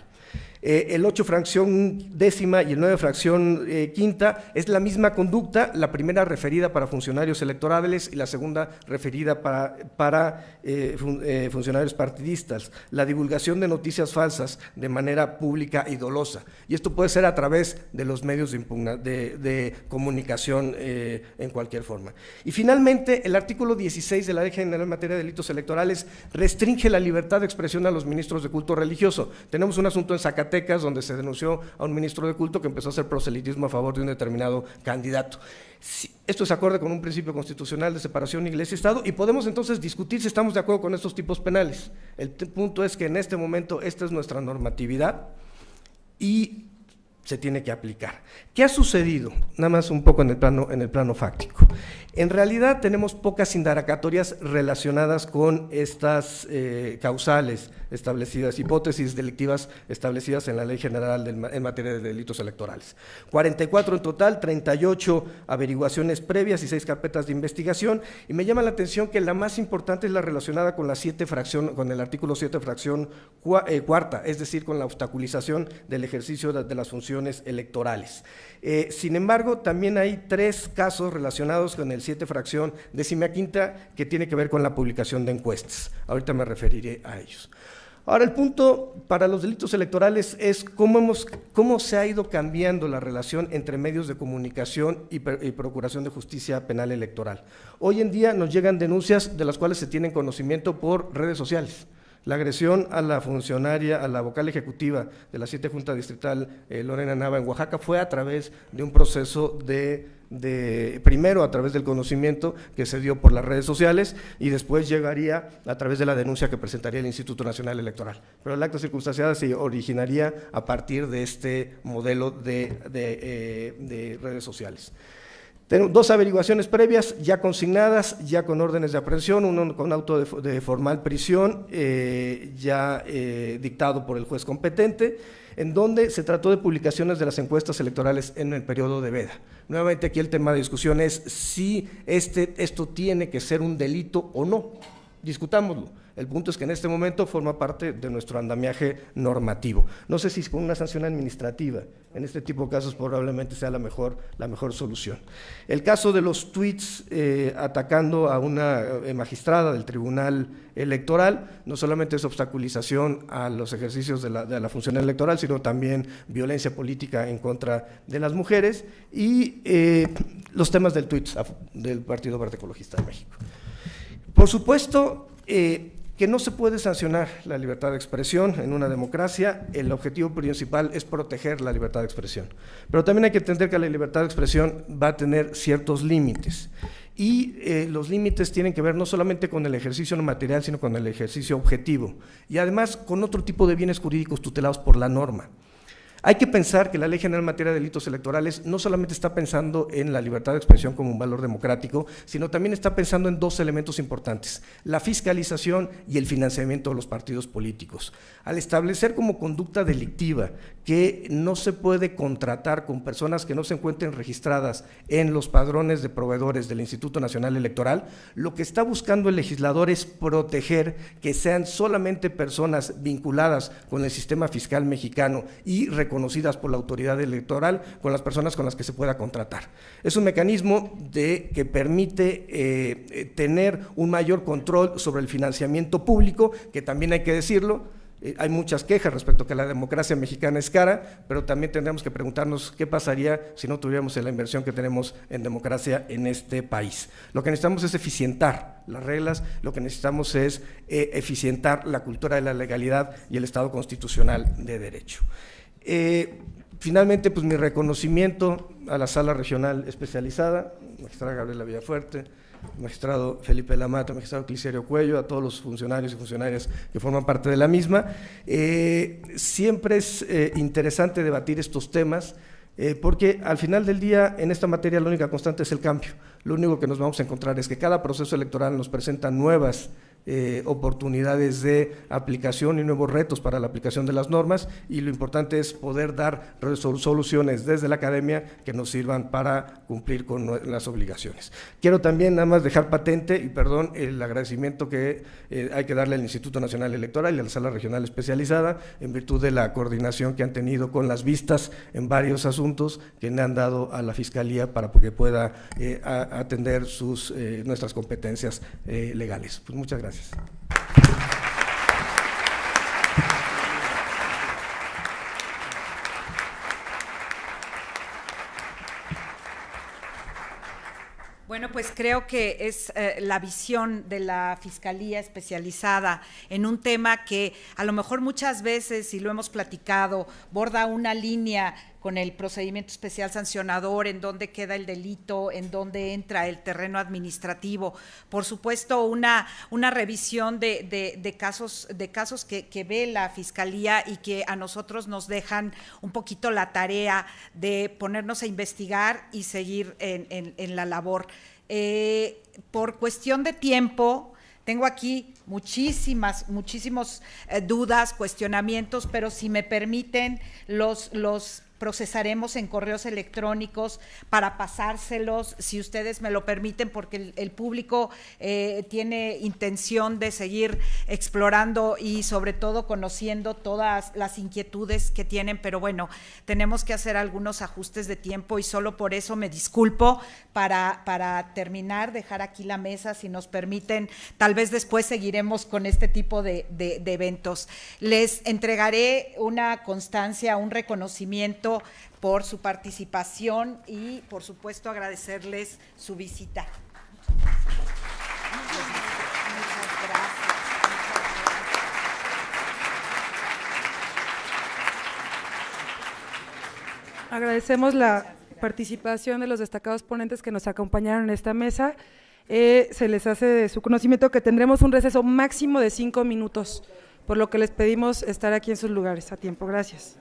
El 8, fracción 10 y el 9, fracción 5 es la misma conducta, la primera referida para funcionarios electorales y la segunda referida para funcionarios partidistas. La divulgación de noticias falsas de manera pública y dolosa. Y esto puede ser a través de los medios de comunicación en cualquier forma. Y finalmente, el artículo 16 de la Ley General en materia de delitos electorales restringe la libertad de expresión a los ministros de culto religioso. Tenemos un asunto en Zacatecas donde se denunció a un ministro de culto que empezó a hacer proselitismo a favor de un determinado candidato. Esto es acorde con un principio constitucional de separación Iglesia-Estado y podemos entonces discutir si estamos de acuerdo con estos tipos penales. El punto es que en este momento esta es nuestra normatividad y se tiene que aplicar. ¿Qué ha sucedido? Nada más un poco en el plano fáctico. En realidad tenemos pocas indagatorias relacionadas con estas causales establecidas, hipótesis delictivas establecidas en la Ley General en materia de delitos electorales. 44 en total, 38 averiguaciones previas y 6 carpetas de investigación, y me llama la atención que la más importante es la relacionada con la 7 fracción, con el artículo 7 fracción cuarta, es decir, con la obstaculización del ejercicio de las funciones electorales. Sin embargo, también hay 3 casos relacionados con el 7 fracción 15 que tiene que ver con la publicación de encuestas. Ahorita me referiré a ellos. Ahora, el punto para los delitos electorales es cómo se ha ido cambiando la relación entre medios de comunicación y procuración de justicia penal electoral. Hoy en día nos llegan denuncias de las cuales se tienen conocimiento por redes sociales. La agresión a la funcionaria, a la vocal ejecutiva de la 7 Junta Distrital, Lorena Nava, en Oaxaca, fue a través de un proceso primero a través del conocimiento que se dio por las redes sociales y después llegaría a través de la denuncia que presentaría el Instituto Nacional Electoral. Pero el acto circunstanciado se originaría a partir de este modelo de redes sociales. Tenemos 2 averiguaciones previas ya consignadas, ya con órdenes de aprehensión, uno con auto de formal prisión ya dictado por el juez competente, en donde se trató de publicaciones de las encuestas electorales en el periodo de veda. Nuevamente aquí el tema de discusión es si esto tiene que ser un delito o no, discutámoslo. El punto es que en este momento forma parte de nuestro andamiaje normativo. No sé si con una sanción administrativa, en este tipo de casos probablemente sea la mejor solución. El caso de los tweets atacando a una magistrada del Tribunal Electoral, no solamente es obstaculización a los ejercicios de la función electoral, sino también violencia política en contra de las mujeres y los temas del tweet del Partido Verde Ecologista de México. Por supuesto, que no se puede sancionar la libertad de expresión en una democracia. El objetivo principal es proteger la libertad de expresión, pero también hay que entender que la libertad de expresión va a tener ciertos límites y los límites tienen que ver no solamente con el ejercicio no material, sino con el ejercicio objetivo y además con otro tipo de bienes jurídicos tutelados por la norma. Hay que pensar que la Ley General en materia de delitos electorales no solamente está pensando en la libertad de expresión como un valor democrático, sino también está pensando en dos elementos importantes: la fiscalización y el financiamiento de los partidos políticos. Al establecer como conducta delictiva que no se puede contratar con personas que no se encuentren registradas en los padrones de proveedores del Instituto Nacional Electoral, lo que está buscando el legislador es proteger que sean solamente personas vinculadas con el sistema fiscal mexicano y reconocidas por la autoridad electoral con las personas con las que se pueda contratar. Es un mecanismo que permite tener un mayor control sobre el financiamiento público, que también hay que decirlo. Hay muchas quejas respecto a que la democracia mexicana es cara, pero también tendríamos que preguntarnos qué pasaría si no tuviéramos la inversión que tenemos en democracia en este país. Lo que necesitamos es eficientar las reglas, lo que necesitamos es eficientar la cultura de la legalidad y el Estado constitucional de derecho. Finalmente, pues mi reconocimiento a la Sala Regional Especializada, magistrada Gabriela Villafuerte, magistrado Felipe de la Mata, magistrado Clicerio Cuello, a todos los funcionarios y funcionarias que forman parte de la misma. Siempre es interesante debatir estos temas, porque al final del día en esta materia la única constante es el cambio. Lo único que nos vamos a encontrar es que cada proceso electoral nos presenta nuevas oportunidades de aplicación y nuevos retos para la aplicación de las normas, y lo importante es poder dar soluciones desde la academia que nos sirvan para cumplir con las obligaciones. Quiero también nada más dejar patente, y perdón, el agradecimiento que hay que darle al Instituto Nacional Electoral y a la Sala Regional Especializada en virtud de la coordinación que han tenido con las vistas en varios asuntos que le han dado a la Fiscalía para que pueda atender nuestras competencias legales. Pues muchas gracias. Bueno, pues creo que es la visión de la Fiscalía Especializada en un tema que a lo mejor muchas veces, y lo hemos platicado, borda una línea con el procedimiento especial sancionador, en dónde queda el delito, en dónde entra el terreno administrativo. Por supuesto, una revisión de casos que ve la Fiscalía y que a nosotros nos dejan un poquito la tarea de ponernos a investigar y seguir en la labor. Por cuestión de tiempo, tengo aquí muchísimos dudas, cuestionamientos, pero si me permiten, los procesaremos en correos electrónicos para pasárselos, si ustedes me lo permiten, porque el público tiene intención de seguir explorando y sobre todo conociendo todas las inquietudes que tienen, pero bueno, tenemos que hacer algunos ajustes de tiempo y solo por eso me disculpo. Para terminar, dejar aquí la mesa, si nos permiten, tal vez después seguiremos con este tipo de eventos. Les entregaré una constancia, un reconocimiento por su participación y, por supuesto, agradecerles su visita. Muchas gracias. Agradecemos la participación de los destacados ponentes que nos acompañaron en esta mesa. Se les hace de su conocimiento que tendremos un receso máximo de 5 minutos, por lo que les pedimos estar aquí en sus lugares a tiempo. Gracias.